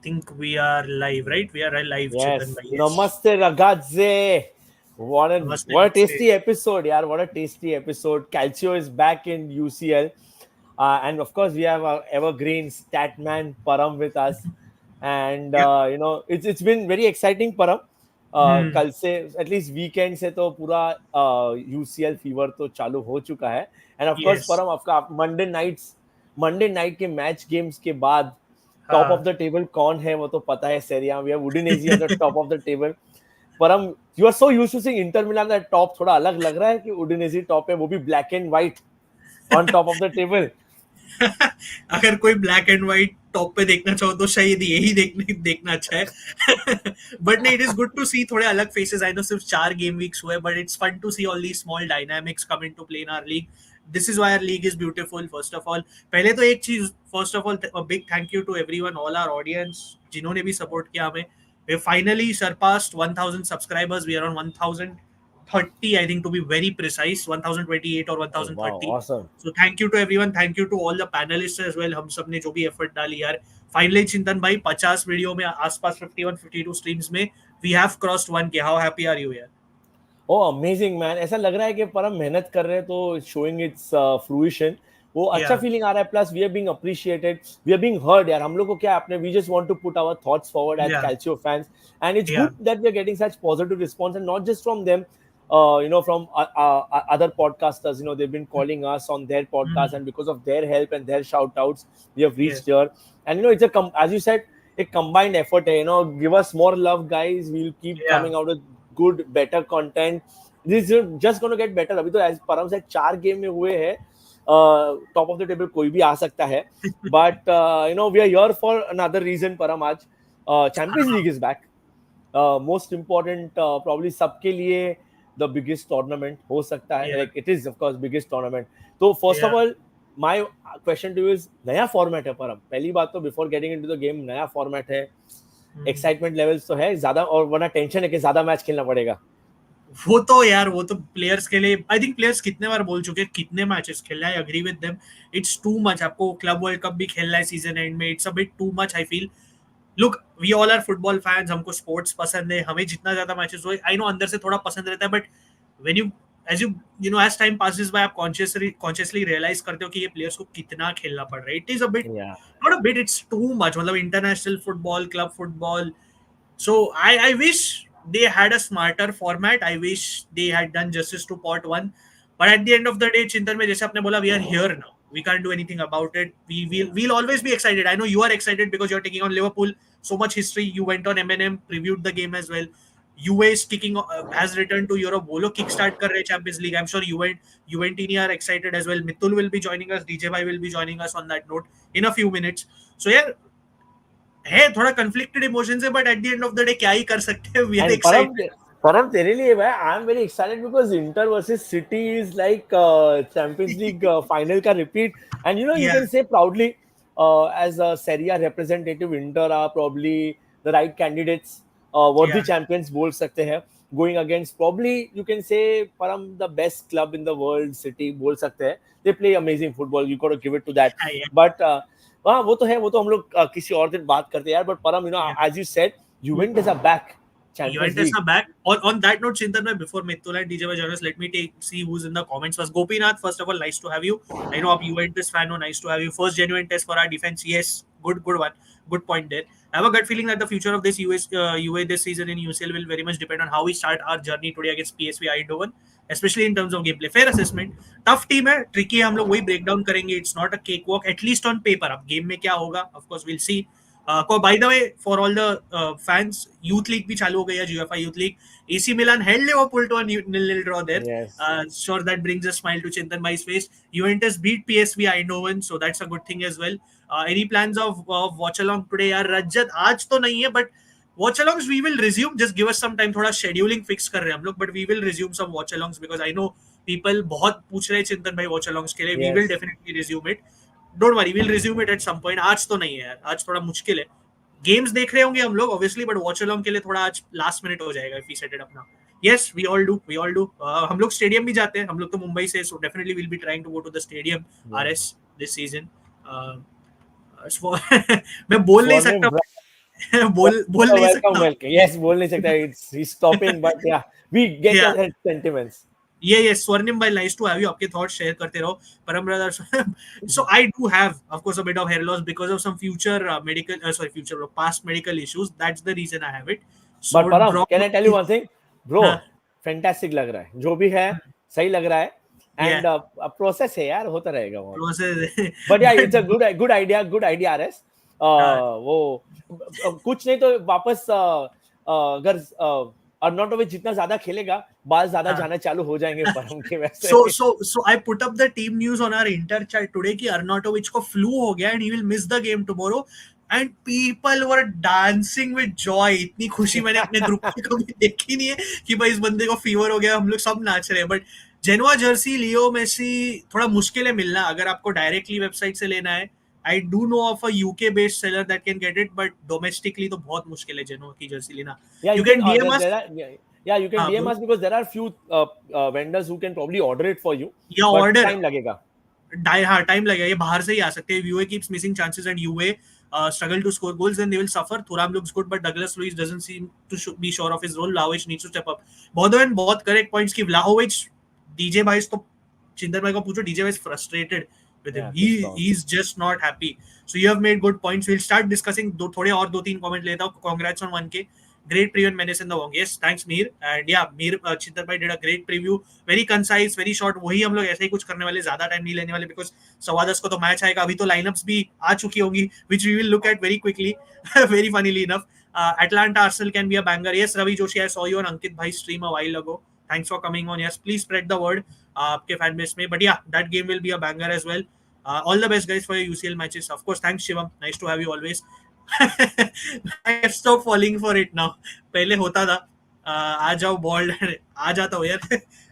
think we are live, right? We are live, Chetan Yes, bhai. Yes. namaste ragazzi. Namaste, What a namaste. tasty episode, yaar. What a tasty episode. Calcio is back in UCL. And of course, we have our evergreen statman Param with us. And, Yep. it's been very exciting, Param. Hmm. कल से at least weekend से तो पूरा UCL fever तो चालू हो चुका है end of course Yes. Param आपका मंडे नाइट के मैच गेम्स के बाद टॉप ऑफ हाँ. द टेबल कौन है वो तो पता है Serie A we have Udinese at the top of the table Param you are so used to seeing Inter Milan that top थोड़ा अलग लग रहा है कि उडिनेजी टॉप है वो भी black and white on top of the table अगर कोई ब्लैक एंड व्हाइट टॉप पे देखना चाहो तो शायद यही देखना अच्छा है. बट नहीं, it is good to see थोड़े अलग फेसेस. आई नो सिर्फ 4 गेम वीक्स हुए, but it's fun to see all the small dynamics come into play in our league. This is why our league is beautiful. First of all, पहले तो एक चीज, first of all big thank you to everyone, all our audience जिन्होंने भी support किया हमें. We finally surpassed 1000 subscribers. We are on 1030, I think, to be very precise, 1028 or wow 1030. Awesome So thank you to everyone. Thank you to all the panelists as well. हम सब ने जो भी effort डाली यार. Finally चिंतन भाई 50 video में आसपास 51-52 स्ट्रीम्स में we have crossed 1K. How happy are you यार? ओ अमेजिंग मैन ऐसा लग रहा है कि परम मेहनत कर रहे हैं तो शोइंग इट्स फ्रूइशन वो अच्छा Yeah, फीलिंग आ रहा है plus we are being appreciated we are being heard यार हम लोग को क्या अपने we just want to put our thoughts forward as yeah, Calcio fans and it's yeah. Good that we are getting such positive response and not just from them from other podcasters they've been calling us on their podcast Mm, and because of their help and their shout outs we have reached yes, here and it's as you said a combined effort give us more love guys we'll keep yeah. coming out with good better content this is just going to get better अभी तो as परम से 4 game में हुए हैं top of the table कोई भी आ सकता है but we are here for another reason Param आज Champions League is back most important probably सबके लिए द बिगेस्ट टूर्नामेंट हो सकता है Yeah, like it is of course biggest tournament तो first of yeah. All my question to is नया format है परम पहली बात तो before getting into the game नया फॉर्मेट है Mm. एक्साइटमेंट लेवल्स तो है ज्यादा और वरना टेंशन है कि ज्यादा मैच खेलना पड़ेगा वो तो यार, वो तो प्लेयर्स के लिए, आई थिंक प्लेयर्स कितने बार बोल चुके हैं कितने मैचेस खेलना है. Agree with them. It's too much. आपको क्लब वर्ल्ड कप भी खेलना है सीजन एंड में. It's a bit too much I feel. Look, we all are football fans. हमको स्पोर्ट्स पसंद है. हमें जितना ज्यादा मैचेस हुए, आई नो अंदर से थोड़ा पसंद रहता है, but when as time passes by, आप कॉन्शियसली रियलाइज करते हो कि ये प्लेयर्स को कितना खेलना पड़ रहा है. इट इज अ बिट, या not a bit, it's too much. मतलब international football, club football. So I wish they had a smarter format. I wish they had done justice to pot one. But at the end of the day, Chintan mein jaise aapne bola, we are here now. We can't do anything about it. We'll always be excited. I know you are excited because you're taking on Liverpool. So much history. You went on M&M, previewed the game as well. UA is kicking has returned to Europe. वो लोग kickstart कर रहे हैं Champions League. I'm sure Juventini are excited as well. Mitul will be joining us. DJ Bhai will be joining us on that note in a few minutes. So yeah, है थोड़ा conflicted emotions है, but at the end of the day क्या ही कर सकते हैं. We are and excited. Param तेरे लिए भाई I am very excited because Inter versus City is like Champions League final का repeat and you yeah, can say proudly as a Serie A representative Inter are probably the right candidates worthy या, champions बोल सकते हैं going against probably you can say परम the best club in the world City बोल सकते हैं they play amazing football you got to give it to that but हाँ वो तो है वो तो हम लोग किसी और दिन बात करते हैं यार बट परम या. as you said Juventus are back Champions Juventus League. are back. On that note, Chintan, before Mithul and DJ join us, let me see who's in the comments first. Gopinath, first of all, nice to have you. I know a Juventus fan, no, nice to have you. First genuine test for our defense. Yes, good one. Good point there. I have a gut feeling that the future of this UA this season in UCL will very much depend on how we start our journey today against PSV Eindhoven, especially in terms of gameplay. Fair assessment. Tough team है, tricky है, हम लोग वही break down करेंगे. It's not a cakewalk, at least on paper. अब game में क्या होगा, of course we'll see. By the way, for all the fans, Youth League भी चालू हो गई है, UEFA Youth League. AC Milan held Liverpool to a 0-0 draw there. Yes. Sure, that brings a smile to Chintan Bhai's face. Juventus beat PSV Eindhoven, so that's a good thing as well. Any plans of watch along today? यार रज्जत आज तो नहीं है, but watch alongs we will resume. Just give us some time. थोड़ा scheduling fix कर रहे हैं हम लोग, but we will resume some watch alongs because I know people बहुत पूछ रहे हैं चिंतन भाई watch alongs के लिए. We will Yes. definitely resume it. Don't worry, will resume it at some point. आज तो नहीं है यार, आज थोड़ा मुश्किल है. गेम्स देख रहे होंगे हम लोग ऑब्वियसली, बट वॉच अलोंग के लिए थोड़ा आज लास्ट मिनट हो जाएगा इफ वी सेट इट अपना. Yes, we all do. हम लोग स्टेडियम भी जाते हैं. हम लोग तो मुंबई से, so definitely will be trying to go to the stadium RS this season. मैं बोल नहीं सकता. बोल नहीं welcome, सकता. welcome. Yes, बोल नहीं सकता. He's stopping, but yeah, we get Yeah. your sentiments. ये स्वर्णिम भाई, नाइस टू हैव यू. आपके थॉट्स शेयर करते रहो. परम brothers. So I do have, of course, a bit of hair loss because of some future past medical issues. That's the reason I have it. So But Param, can I tell you probably. one thing, bro? हाँ. Fantastic लग रहा है, जो भी है सही लग रहा है. Yeah. And प्रोसेस है यार, होता रहेगा वो. Process. But yeah, But it's a good idea, RS. हाँ. वो कुछ नहीं तो वापस अगर अर्नाटोविच जितना ज्यादा खेलेगा, बाल ज्यादा हाँ. जाना चालू हो जाएंगे परम के वैसे. So I put up the team news on our inter chat today कि Arnautovic को flu हो गया and he will miss the game tomorrow. And people were dancing with joy. इतनी खुशी मैंने अपने ग्रुप में कभी देखी नहीं है कि भाई इस बंदे को फीवर हो गया, हम लोग सब नाच रहे हैं. बट जेनवा जर्सी लियो मेसी थोड़ा मुश्किल है मिलना अगर आपको डायरेक्टली वेबसाइट से लेना है. I do know of a UK based seller that can get it, but domestically तो बहुत मुश्किल है जेनवा की जर्सी लेना. Yeah, you you can can. DM us. You can हाँ, DM us because there are few vendors who can probably order it for you. या But order time लगेगा. हाँ, टाइम लगेगा. ये बाहर से ही आ सकते हैं. Juve keeps missing chances and Juve struggle to score goals, then they will suffer. Thuram looks good, but Douglas Luiz doesn't seem to be sure of his role. Vlahovic needs to step up. बहुत correct points कि Vlahovic, DJ भाई तो चिंतन भाई को पूछो, DJ भाई is frustrated with him. Yeah, He's just not happy. So you have made good points. We'll start discussing थोड़े और 2-3 comment लेता हूँ. Congrats on 1K. Great preview and menace in the Wong. Yes, thanks Mir. And yeah, Mir Chintan bhai did a great preview. Very concise, very short. वही हम लोग ऐसे ही कुछ करने वाले, ज्यादा टाइम नहीं लेने वाले because 10:15 को तो मैच आएगा. अभी तो लाइनअप्स भी आ चुकी होंगी which we will look at very quickly. Very funnily enough. Atlanta Arsenal can be a banger. Yes, Ravi Joshi, I saw you on Ankit bhai's stream a while ago. Thanks for coming on. Yes, please spread the word आपके fan base में. But yeah, that game will be a banger as well. All the best guys for your UCL matches. Of course, thanks Shivam. Nice to have you always. I have stopped falling for it now. पहले होता था आ जाओ bold आ जाता हो यार.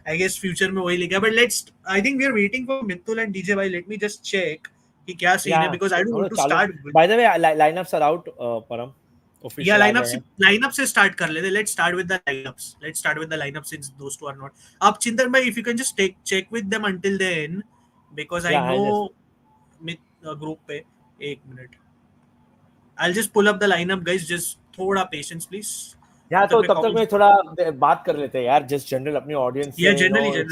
I guess future में वही लिखा. But let's, I think we are waiting for Mittul and DJ भाई. लेट मी जस्ट चेक कि क्या सीन है because I don't want to start. By the way, lineups are out, Param. या Official आ गए हैं. लाइनअप से स्टार्ट कर लेते. Let's start with the lineups. Let's start with the lineup since those two are not. आप चिंतन भाई if you can just check with them until then because I Yeah, no I'll just. Group पे. एक मिनट. I'll just pull up the lineup guys. Just थोड़ा patience please. Yeah, तो तब तक मैं थोड़ा बात कर लेते हैं यार, just general अपनी audience से. Yeah, generally.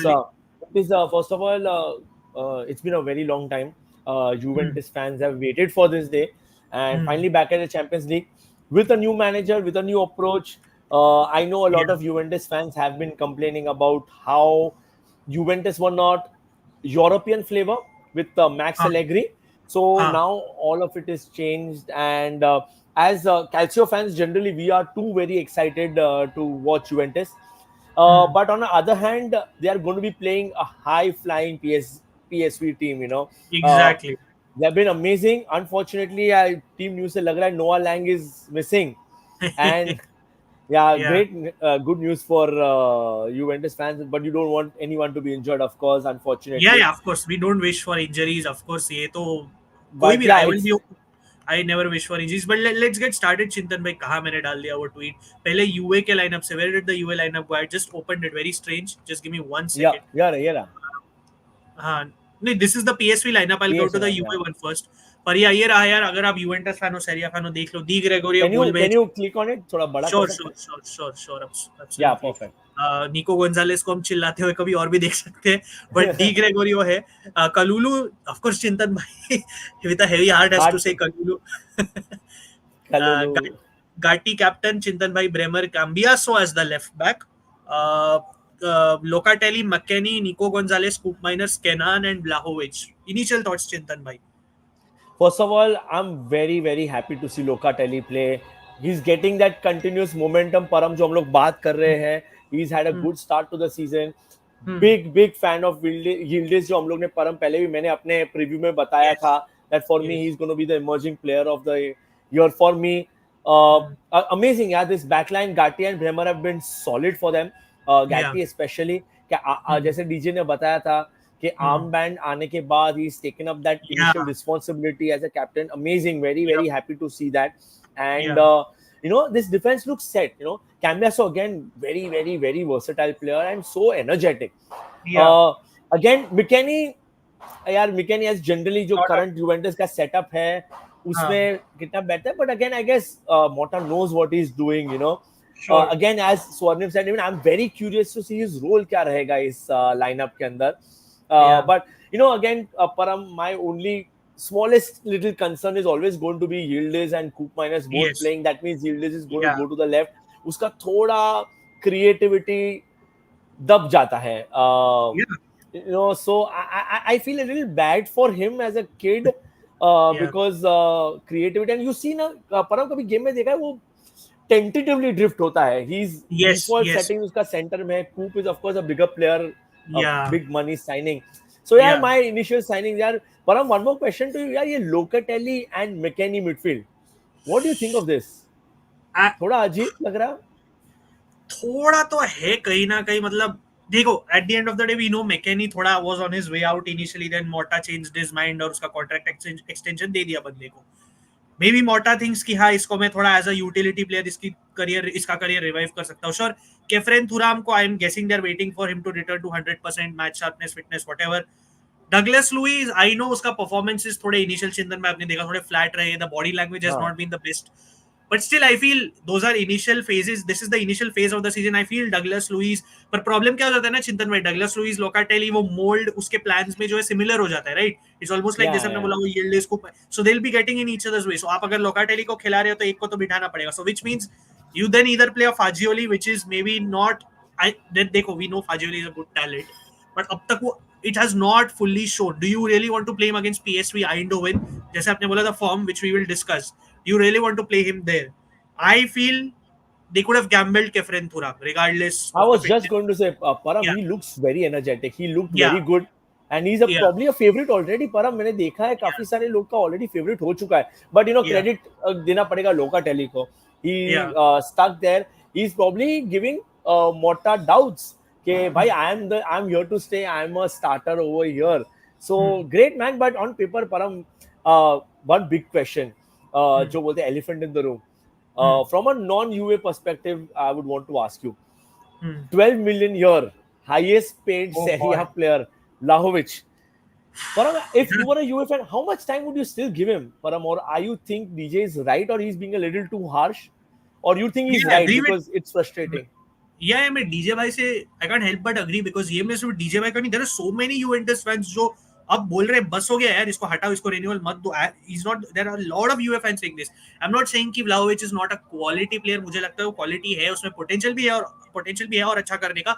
First of all, it's been a very long time. Juventus fans have waited for this day, and finally back at the Champions League with a new manager, with a new approach. I know a lot Yeah. of Juventus fans have been complaining about how Juventus were not European flavor with Max Allegri. So now all of it is changed, and as Calcio fans, generally we are too very excited to watch Juventus. But on the other hand, they are going to be playing a high-flying PSV team. Exactly. They have been amazing. Unfortunately, team news se lag raha hai Noah Lang is missing, and yeah, great, good news for Juventus fans. But you don't want anyone to be injured, of course. Unfortunately, yeah, of course. We don't wish for injuries, of course. ये तो कोई but भी yeah, rival भी हो. I never wish for injuries. But let's get started. चिंतन भाई कहाँ मैंने डाल दिया वो tweet. पहले UA के lineup से. Where did the UA lineup go? I just opened it. Very strange. Just give me 1 second. yeah. हाँ नहीं, this is the PSV lineup. I'll go to the UA one first. पर ये रहा यार. अगर आप यूवेंटस फैन हो, सेरिया fan हो, देख लो. Di Gregorio Can you click on it? थोड़ा बड़ा कर सकते हैं? Sure. Yeah, perfect. निको गोंजालेस को हम चिल्लाते हुए कभी और भी देख सकते हैं. बट डी ग्रेगोरियो है. Kalulu of course. चिंतन भाई with a heavy heart has to say Kalulu. Gatti captain Chintan भाई. Bremer Cambiaso as the left back. Locatelli, McKennie, Nico Gonzalez, Coop Miners, Kenan and Vlahovic. Initial thoughts Chintan bhai. First of all, I'm very very happy to see Locatelli play. He's getting that continuous momentum. Param जो हम लोग बात कर रहे हैं, he's had a good start to the season. Big fan of Yildiz जो हम लोग ने परम पहले भी मैंने अपने प्रीव्यू में बताया था that for me he's going to be the emerging player of the year for me. Amazing, yeah. This backline Gatti and Bremer have been solid for them. Gatti especially. जैसे डीजे ने बताया था कि arm band आने के बाद he's taken up that initial responsibility as a captain. Amazing, very happy to see that. And this defense looks set. Cambiaso again, very versatile player and so energetic. Again, McKennie as generally जो current Juventus का setup है, हाँ, उसमें कितना बेहतर है. But again, I guess Mota knows what he's doing, you know. Sure, Again, as Swarnim said, even I'm very curious to see his role क्या रहेगा इस lineup के अंदर. या, But you know, again, Param, my only smallest little concern is always going to be Yildiz and Koop Miners both yes, playing. That means Yildiz is going to या, go to the left. उसका थोड़ा creativity दब जाता है. या, You know, so I feel a little bad for him as a kid, या, because creativity, and you see ना, परम कभी गेम में देखा है वो tentatively drift होता है. He's yes, default yes, setting उसका center में है. Coop is of course a bigger player, a या, big money signing. So यार, या. my initial signings यार. परम, one more question to you यार, ये Locatelli and McKennie midfield, what do you think of this? थोड़ा अजीब लग रहा. थोड़ा तो है कहीं ना कहीं, मतलब देखो, at the end of the day we know McKennie थोड़ा was on his way out initially, then Motta changed his mind और उसका कॉन्ट्रैक्ट एक्सटेंशन दे दिया बंदे को. मे बी मोटा थिंक्स कि हाँ, इसको मैं थोड़ा एज अ यूटिलिटी प्लेयर इसका करियर रिवाइव कर सकता हूँ. श्योर, केफरेन थुराम को I am guessing they are waiting for him to return to 100% match sharpness, fitness, whatever. Douglas Luiz, I know उसका परफॉर्मेंसेस थोड़े इनिशियल चिंतन में आपने देखा थोड़े फ्लैट रहे, द बॉडी लैंग्वेज हैज हाँ. Not been the best. But still, I feel those are initial phases. This is the initial phase of the season. I feel Douglas Luiz, पर problem क्या हो जाता है ना चिंतन में, डगलस लुइस, लोकाटेली, वो mould उसके प्लान्स में जो है सिमिलर हो जाता है, right. It's almost like Yeah, जैसे हमने yeah. बोला वो यील्ड इसको, so they will be getting in each others way. सो आप अगर लोकाटेली को खिला रहे हो तो एक को तो बिठाना पड़ेगा. So which means you then either play a Fagioli which is may be not, I देखो, we know Fagioli is a good talent, but अब तक वो it has not fully shown. Do you really want to play him against PSV Eindhoven? जैसे आपने बोला, the form which we will discuss. Do you really want to play him there? I feel they could have gambled Kefren Thuram regardless I of the was just fitness. going to say, Param, Yeah, he looks very energetic. He looked yeah, very good. And he's a yeah, probably a favorite already. Param, मैंने देखा है yeah, काफी सारे लोग का already favorite हो चुका है. But you know, yeah, credit देना पड़ेगा Locatelli को. He yeah. stuck there. He's probably giving Motta doubts. कि भाई, I'm here to stay. I'm a starter over here. So Hmm, great man. But on paper, Param, one big question. hmm, जो बोलते हैं elephant in the room. hmm, From a non-UA perspective, I would want to ask you, hmm. 12 million year, highest paid Oh Serie A boy. player, Vlahovic. Param, if you Yeah, were a UA fan, how much time would you still give him, Param? Or are you think DJ is right, or he's being a little too harsh? Or you think he's yeah, I right agree with. because it's frustrating? Yeah, मैं DJ भाई से I can't help but agree, because ये मैं सिर्फ DJ भाई का नहीं, there are so many Juventus fans जो अब बोल रहे हैं बस हो गया यार, इसको हटाओ, इसको रिन्यूअल मत दो. Is not, there are lot of Juve fans saying this. I am not saying कि Vlahovic is not a quality player, मुझे लगता है वो क्वालिटी है, उसमें पोटेंशियल भी है और अच्छा करने का.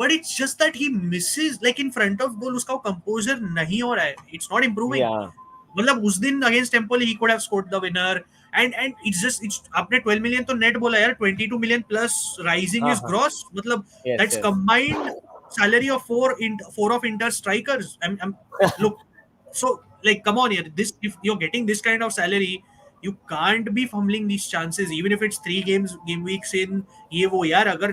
But it's just that he Mrs, like in front of goal उसका कंपोजर नहीं हो रहा है, इट्स नॉट इंप्रूविंग. Yeah. मतलब उस दिन against temple he could have scored the winner. And it's just, it's, आपने 12 मिलियन तो नेट बोला यार, 22 million plus rising is Uh-huh. Gross, मतलब Yes, that's yes. Combined salary of four of Inter strikers. I'm look, so like come on here, this, if you're getting this kind of salary, you can't be fumbling these chances even if it's 3 game weeks in, ये वो यार, अगर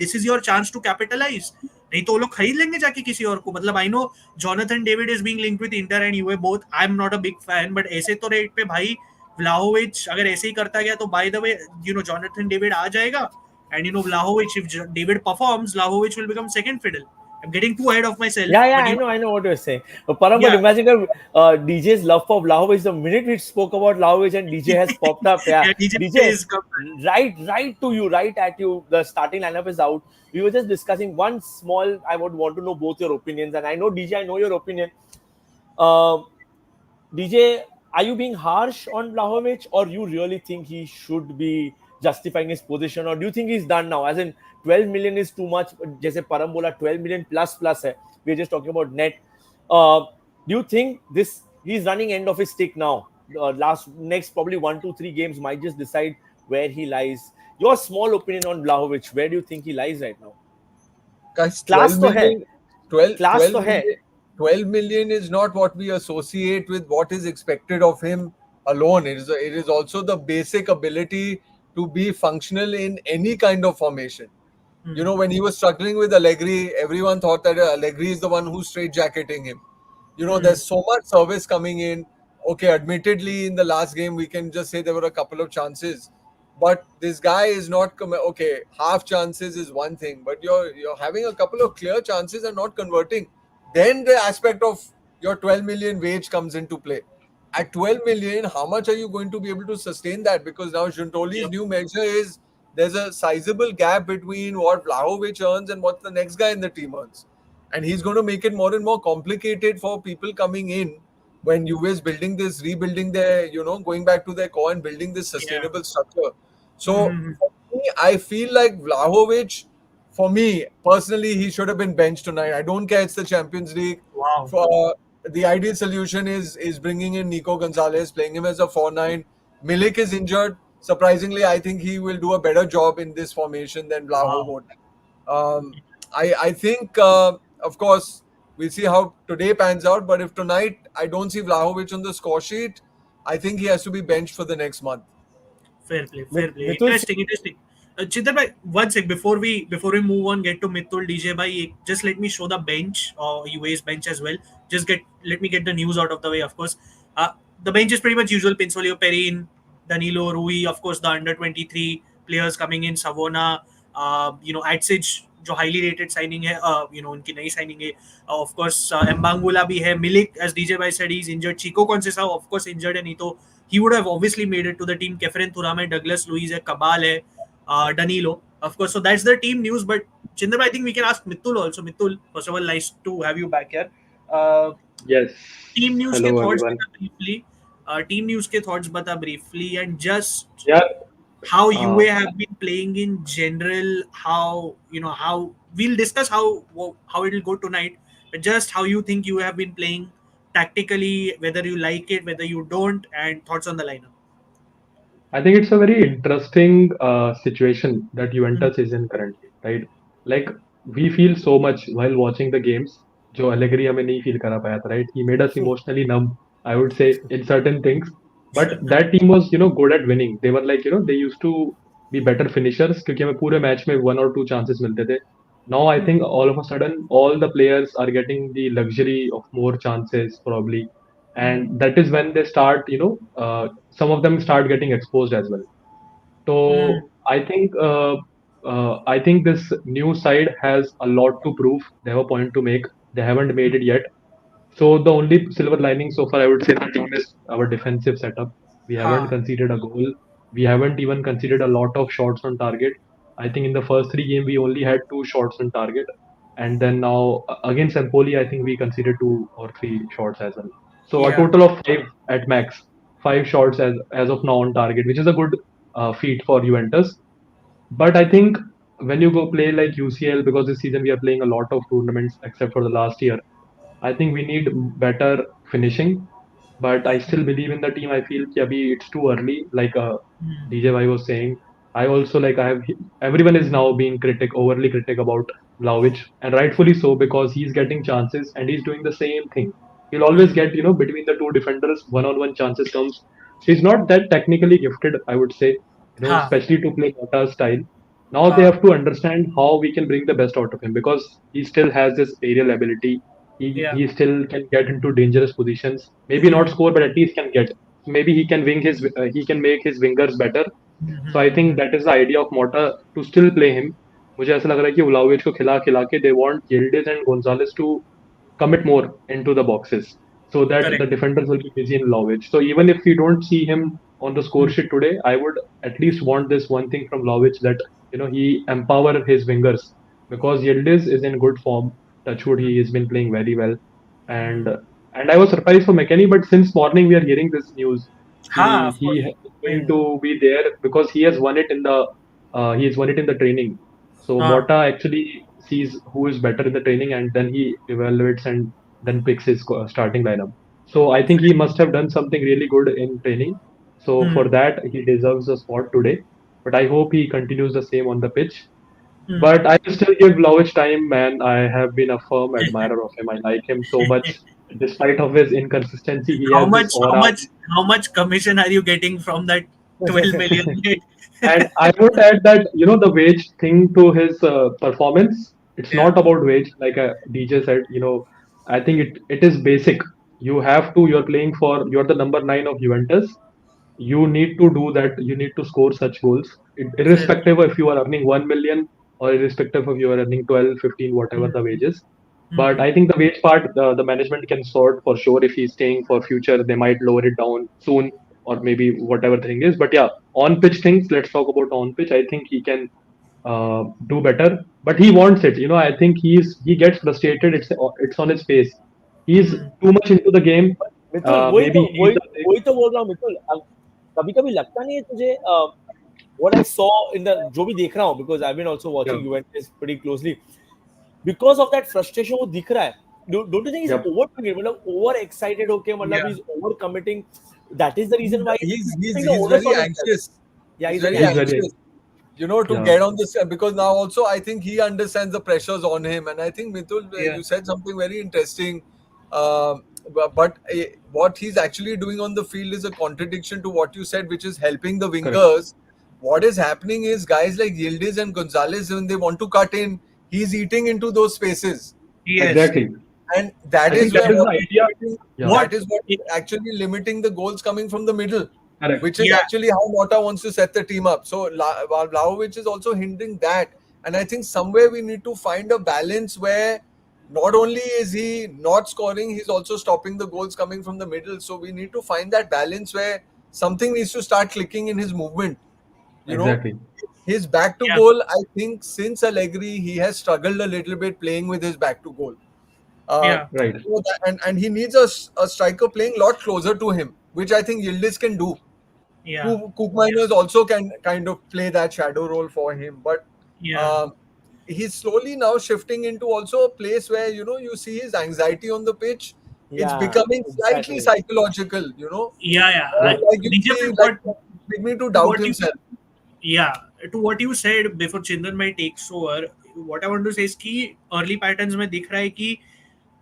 this is your chance to capitalize. नहीं तो वो लोग खरीद लेंगे जाके किसी और को. मतलब I know Jonathan David is being linked with Inter and Juve both, I am not a big fan, but ऐसे तो रेट पे भाई व्लाहोविच अगर ऐसे ही करता गया तो by the way Jonathan David आ जाएगा. And Vlahovic, if David performs, Vlahovic will become second fiddle. I'm getting too ahead of myself, Yeah, yeah, but I know what you're saying. Param, but yeah, imagine DJ's love for Vlahovic. The minute we spoke about Vlahovic and DJ has popped up, yeah, yeah, DJ DJ, is come. right to you, right at you. The starting lineup is out. We were just discussing one small. I would want to know both your opinions, and I know DJ, I know your opinion. Uh, DJ, are you being harsh on Vlahovic, or you really think he should be justifying his position, or do you think he's done now? As in, 12 million is too much. जैसे परम बोला, 12 million plus है. We're just talking about net. Do you think this he's running end of his stick now? Next probably 1, 2, 3 games might just decide where he lies. Your small opinion on Vlahovic, where do you think he lies right now? Guys, class 12 तो है, million, 12, class 12 तो है. million, 12 million is not what we associate with what is expected of him alone. It is also the basic ability to be functional in any kind of formation. You know, when he was struggling with Allegri, everyone thought that Allegri is the one who's straitjacketing him. You know, there's so much service coming in. Okay, admittedly, in the last game, we can just say there were a couple of chances. But this guy is not okay. Half chances is one thing, but you're having a couple of clear chances and not converting. Then the aspect of your 12 million wage comes into play. at 12 million, how much are you going to be able to sustain that? Because now Giuntoli's Yep. new measure is there's a sizable gap between what Vlahovic earns and what the next guy in the team earns. And he's going to make it more and more complicated for people coming in when Juve is building this, rebuilding their, going back to their core and building this Yeah. sustainable structure. So Mm-hmm. for me, I feel like Vlahovic, for me personally, he should have been benched tonight. I don't care, it's the Champions League. Wow. For the ideal solution is bringing in Nico Gonzalez, playing him as a 4-9. Milik is injured. Surprisingly, I think he will do a better job in this formation than Vlaho Wow. would. Um, I think, of course, we'll see how today pans out. But if tonight I don't see Vlahovic on the score sheet, I think he has to be benched for the next month. Fair play, fair play. Mitul, Interesting, interesting. Chintan bhai, one sec before we move on, get to Mitul DJ bhai. Just let me show the bench or UA's bench as well. Let me get the news out of the way. Of course, uh, the bench is pretty much usual. Pinsolio, Perin, Danilo, Rui. Of course, the under 23 players coming in. Savona, Adsich, जो highly rated signing है, उनकी नई signing है. Of course, Mbangula भी है. Milik, as DJ bhai said, he's injured. Chico Conceição, of course, injured, and Ito. He would have obviously made it to the team. Kefren Thuram, Douglas Luiz, Cabal, Danilo, of course. So that's the team news. But Chindra, I think we can ask Mitul also. Mitul, first of all, nice to have you back here. Uh, Yes. team news के Hello, thoughts everyone. बता briefly. Team news के thoughts बता briefly, and just Yeah. how Uh, UA have been playing in general. How we'll discuss how it will go tonight. But just how you think you have been playing tactically, whether you like it, whether you don't, and thoughts on the lineup. I think it's a very interesting situation that Mm. Juventus is in currently, right? Like we feel so much while watching the games. जो Allegri हमें नहीं feel करा पाया था, right? He made us emotionally numb, I would say, in certain things. But that team was, good at winning. They were like, they used to be better finishers क्योंकि हमें पूरे match में 1 or 2 chances मिलते थे. Now I think all of a sudden all the players are getting the luxury of more chances probably, Mm. and that is when they start, some of them start getting exposed as well. Mm. So I think this new side has a lot to prove. They have a point to make. They haven't made it yet. So the only silver lining so far, I would say, the team is our defensive setup. We haven't Ha. conceded a goal. We haven't even conceded a lot of shots on target. I think in the first 3 games we only had 2 shots on target, and then now against Empoli, I think we conceded 2 or 3 shots as well. So a Yeah. total of 5 at max, 5 shots as of now on target, which is a good feat for Juventus. But I think when you go play like UCL, because this season we are playing a lot of tournaments except for the last year, I think we need better finishing, but I still believe in the team. I feel कि अभी it's too early. Like Mm. DJ Bhai was saying, I also like I have everyone is now being overly critic about Vlahovic, and rightfully so because he's getting chances and he's doing the same thing. He'll always Mm. get between the two defenders one-on-one chances comes. He's not that technically gifted, I would say, Ha. especially to play Mota's style. Now they Ha. have to understand how we can bring the best out of him because he still has this aerial ability. Yeah. He still can get into dangerous positions. Maybe not Mm. score, but at least can get. Maybe he can make his wingers better. So I think Mm. that is the idea of Mota to still play him. मुझे ऐसा लग रहा है कि Vlahovic को खिला खिला के they want Yildiz and Gonzalez to commit more into the boxes so that Correct. the defenders will be busy in Vlahovic. So even if we don't see him on the score Mm. sheet today, I would at least want this one thing from Vlahovic that he empower his wingers because Yildiz is in good form. Touchwood, he has been playing very well, and Mm. and I was surprised for McKennie, but since morning we are hearing this news. Ha. Of He course. is going Mm. to be there because he has won it in the training. So Ha. Mota actually sees who is better in the training and then he evaluates and then picks his starting lineup. So I think he must have done something really good in training. So for Mm. that he deserves a spot today. But I hope he continues the same on the pitch. Mm. But I will still give Vlahovic time, man. I have been a firm admirer of him. I like him so much. Despite of his inconsistency, he How has this much? How aura. much? How much commission are you getting from that 12 million? And I would add that the wage thing to his performance. It's Yeah. not about wage, like DJ said. I think it is basic. You're playing you're the number 9 of Juventus. You need to do that. You need to score such goals, Fair. irrespective of if you are earning 1 million or irrespective of you are earning 12, 15, whatever Mm. the wages. But I think the wage part, the management can sort for sure. If he's staying for future, they might lower it down soon, or maybe whatever the thing is. But yeah, on pitch things. Let's talk about on pitch. I think he can do better, but he wants it. I think he gets frustrated. It's on his face. He's Hmm. too much into the game. Mitul Maybe he's the वही तो बोल रहा हूँ मितुल. कभी कभी लगता नहीं है तुझे what I saw in the जो भी देख रहा हूँ, because I've been also watching yeah, Juventus pretty closely, because of that frustration वो दिख रहा है. Don't you think he's yep, overdoing it? मतलब over excited होके मतलब Yeah. he's over committing. That is the reason why He's putting the he's onus very on himself. anxious. Yeah, He's he's very very he's anxious. very anxious, to yeah, get on this, because now also I think he understands the pressures on him. And I think Mitul, Yeah. you said something very interesting. But what he's actually doing on the field is a contradiction to what you said, which is helping the correct. wingers. What is happening is guys like Yildiz and Gonzalez, when they want to cut in, he's eating into those spaces. Yes. Exactly. And that I is think that where is the what is idea. limiting, Yeah, What? that is what is actually limiting the goals coming from the middle, correct. which is Yeah. actually how Mota wants to set the team up. So Vlahovic is also hindering that. And I think somewhere we need to find a balance where not only is he not scoring, he's also stopping the goals coming from the middle. So we need to find that balance where something needs to start clicking in his movement. You know, Exactly. his back to Yeah. goal, I think since Allegri, he has struggled a little bit playing with his back to goal. Uh, Yeah. Right. and he needs a striker playing a lot closer to him, which I think Yildiz can do. Yeah. Koopmeiners also can kind of play that shadow role for him, but Yeah. um, he's slowly now shifting into also a place where you see his anxiety on the pitch. It's Yeah, becoming slightly exactly. psychological, Yeah. Yeah. like you DJ, see, what? like beginning to To doubt what you himself. Yeah, to what you said before Chindan my takes over, what I want to say is कि early patterns में दिख रहा है कि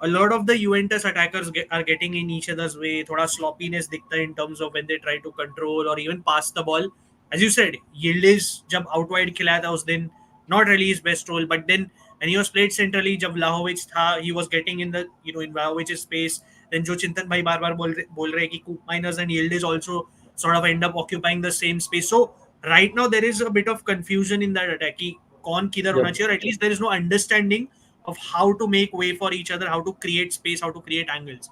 a lot of the Juventus attackers are getting in each other's way. थोड़ा sloppiness दिखता है in terms of when they try to control or even pass the ball. As you said, Yildiz जब out wide खिलाया था उस दिन, not really his best role, but then when he was played centrally जब Vlahovic था, he was getting in the in Vlahovic's space. Then जो चिंतन भाई बार बार बोल रहे हैं कि Koopmeiners and Yildiz also sort of end up occupying the same space. So right now there is a bit of confusion in that attack कि कौन किधर होना Yep. चाहिए, or at least there is no understanding of how to make way for each other, how to create space, how to create angles.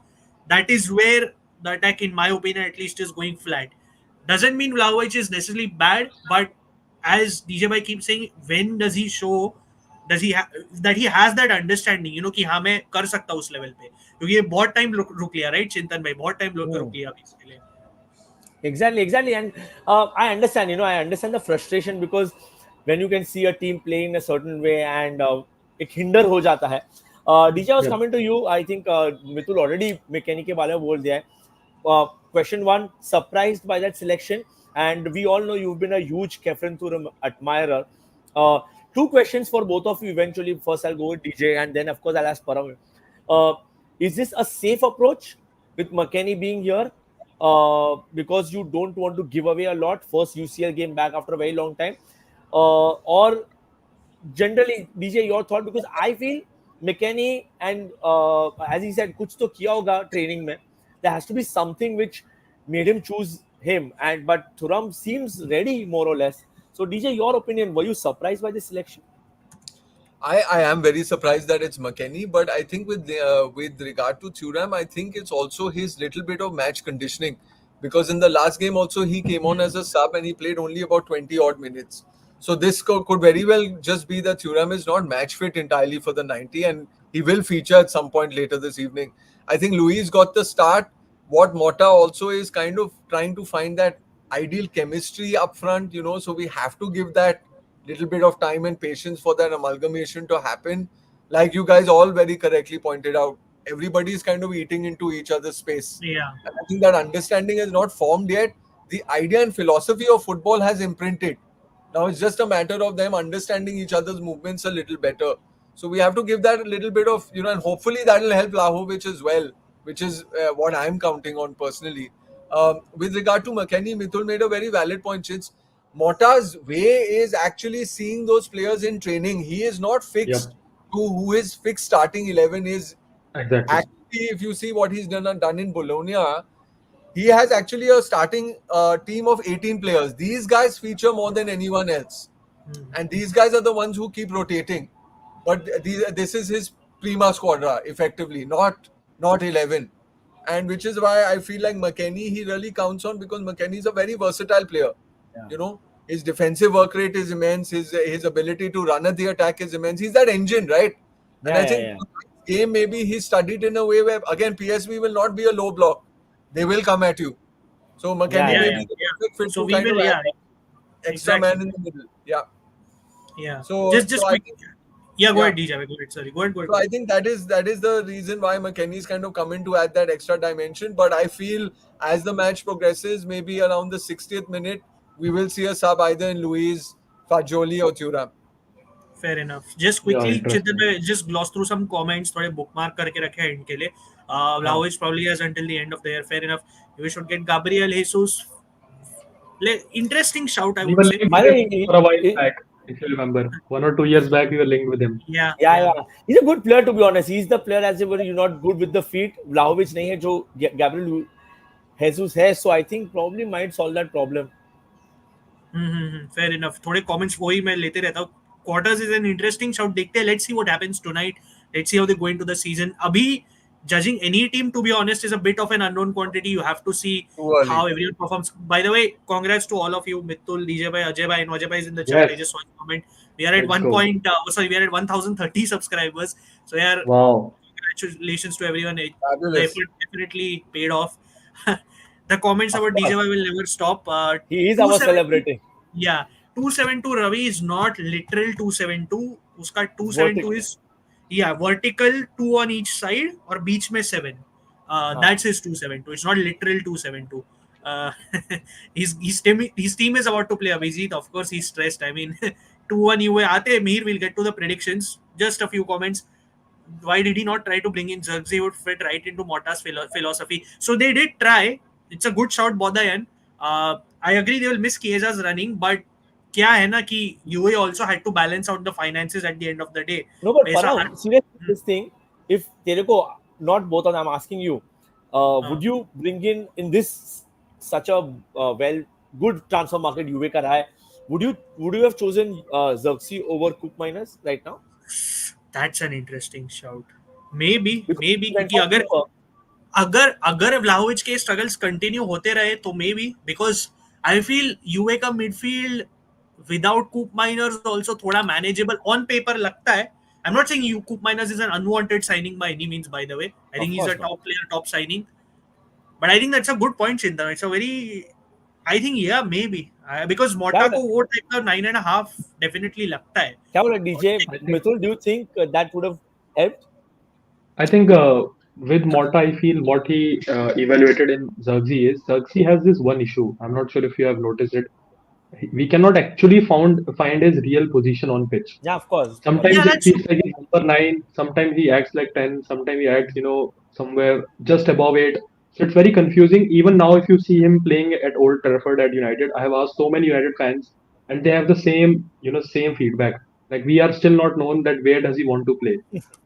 That is where the attack, in my opinion, at least is going flat. Doesn't mean Vlahovic is necessarily bad, but as DJ Bhai keeps saying, when does he show, does he that he has that understanding, कि हाँ मैं कर सकता हूँ उस level पे, क्योंकि ये बहुत टाइम रुक लिया, राइट चिंतन भाई, बहुत टाइम रुक लिया अभी इसके लिए. Exactly. And I understand, I understand the frustration, because when you can see a team playing a certain way and एक hinder हो जाता है. DJ, I was Yep. coming to you. I think Mitul already mechanic के बारे में बोल दिया है. Question one, surprised by that selection, and we all know you've been a huge Kefren Turam admirer. Two questions for both of you eventually. First, I'll go with DJ, and then, of course, I'll ask Param. Is this a safe approach with McKennie being here? Because you don't want to give away a lot. First UCL game back after a very long time. Or generally, DJ, your thought? Because I feel McKennie and as he said, कुछ तो किया होगा training में. There has to be something which made him choose him. But Thuram seems ready more or less. So DJ, your opinion? Were you surprised by this selection? I am very surprised that it's McKennie, but I think with regard to Thuram, I think it's also his little bit of match conditioning, because in the last game also he came on as a sub and he played only about 20 odd minutes. So this could very well just be that Thuram is not match fit entirely for the 90, and he will feature at some point later this evening. I think Luis got the start. What Mota also is kind of trying to find that ideal chemistry up front, so we have to give that little bit of time and patience for that amalgamation to happen. Like you guys all very correctly pointed out, everybody is kind of eating into each other's space. Yeah. And I think that understanding is not formed yet. The idea and philosophy of football has imprinted. Now it's just a matter of them understanding each other's movements a little better. So we have to give that a little bit of, and hopefully that will help Vlahovic as well, which is what I'm counting on personally. With regard to McKennie, Mithul made a very valid point. Since Mota's way is actually seeing those players in training. He is not fixed Yep. to who his fixed starting 11 is. Exactly. Actually, if you see what he's done in Bologna, he has actually a starting team of 18 players. These guys feature more than anyone else. And these guys are the ones who keep rotating. But this is his prima squadra effectively, not 11. And which is why I feel like McKennie he really counts on, because McKennie is a very versatile player. Yeah. You know, his defensive work rate is immense. His ability to run at the attack is immense. He's that engine, right? And I think game maybe he studied in a way where again PSV will not be a low block. They will come at you. So McKennie Yeah, may yeah, be the yeah. perfect fit So to we kind will, of yeah, add that extra exactly. man in the middle. Yeah. Yeah. So Just I quick. think Yeah, go yeah. ahead, DJ. Go ahead. Sorry. Go ahead. Go ahead. So I think that is the reason why McKennie's kind of come in to add that extra dimension. But I feel as the match progresses, maybe around the 60th minute, we will see a sub either in Luiz, Fajoli or Thuram. Fair enough. Just Yeah, quickly, Chintan, interesting. just gloss through some comments. थोड़े bookmark करके रखे हैं इनके लिए. Vlahovic probably has until the end of the year. Fair enough. We should get Gabriel Jesus. Interesting shout, I We would were say. linked by with the him way, for a while back, if you remember. 1 or 2 years back, we were linked with him. Yeah, yeah, yeah. yeah, he's a good player to be honest. He's the player as if you're not good with the feet. Vlahovic नहीं है जो Gabriel Jesus है, so I think probably might solve that problem. Fair enough. थोड़े comments वही मैं लेते रहता हूँ. Quarters is an interesting shout. देखते हैं. Let's see what happens tonight. Let's see how they go into the season. अभी judging any team, to be honest, is a bit of an unknown quantity. You have to see Too early. how everyone performs. By the way, congrats to all of you. Mitul, DJ bhai, Ajay bhai, and Ajay bhai is in the chat. I Yes, just saw his comment. We are at let's go. we are at 1030 subscribers. So yeah, Wow. congratulations to everyone. The Fabulous. effort definitely paid off. The comments Of about DJ course, bhai will never stop. he is our 270 celebrity. Yeah, 272 Ravi is not literal 272. Uska 272 Vertical. is vertical, two on each side or beach mein 7. That's his 272. It's not literal 272. Uh, his team is about to play Abhijit. Of course, he's stressed. I mean, 2-1 UA aate. Mir will get to the predictions. Just a few comments. Why did he not try to bring in Zirkzee? He would fit right into Mota's philosophy. So they did try. It's a good shout, Bodayan. I agree they will miss Chiesa's running, but क्या है ना कि UAE also had to balance out the finances at the end of the day. No, but पैसा Param, seriously, this thing, if Tereko, not both of them, I'm asking you, would you bring in this such a good transfer market UAE का रहा है, would you have chosen Zirkzee over Cook Miners right now? That's an interesting shout. Maybe Because क्योंकि अगर Vlahovic के struggles continue होते रहे तो may be because I feel यूए का midfield without Koopmeiners also थोड़ा मैनेजेबल ऑन पेपर लगता है. I am not saying you Koopmeiners is an unwanted signing by any means by the way. I think he is a top player, top signing, but I think that's a good point Chintan. It's a very I think may be because Motta को वो type का 9.5 definitely लगता है. क्या बोला DJ Mithul, do you think that would have helped? I think with Morta, I feel what he evaluated in Zirkzee has this one issue. I'm not sure if you have noticed it. We cannot actually find his real position on pitch. Yeah, of course. Sometimes Yeah, it that's feels like he's number 9. Sometimes he acts like 10. Sometimes he acts, somewhere just above 8. So it's very confusing. Even now, if you see him playing at Old Trafford at United, I have asked so many United fans, and they have the same feedback. Like we are still not known that where does he want to play.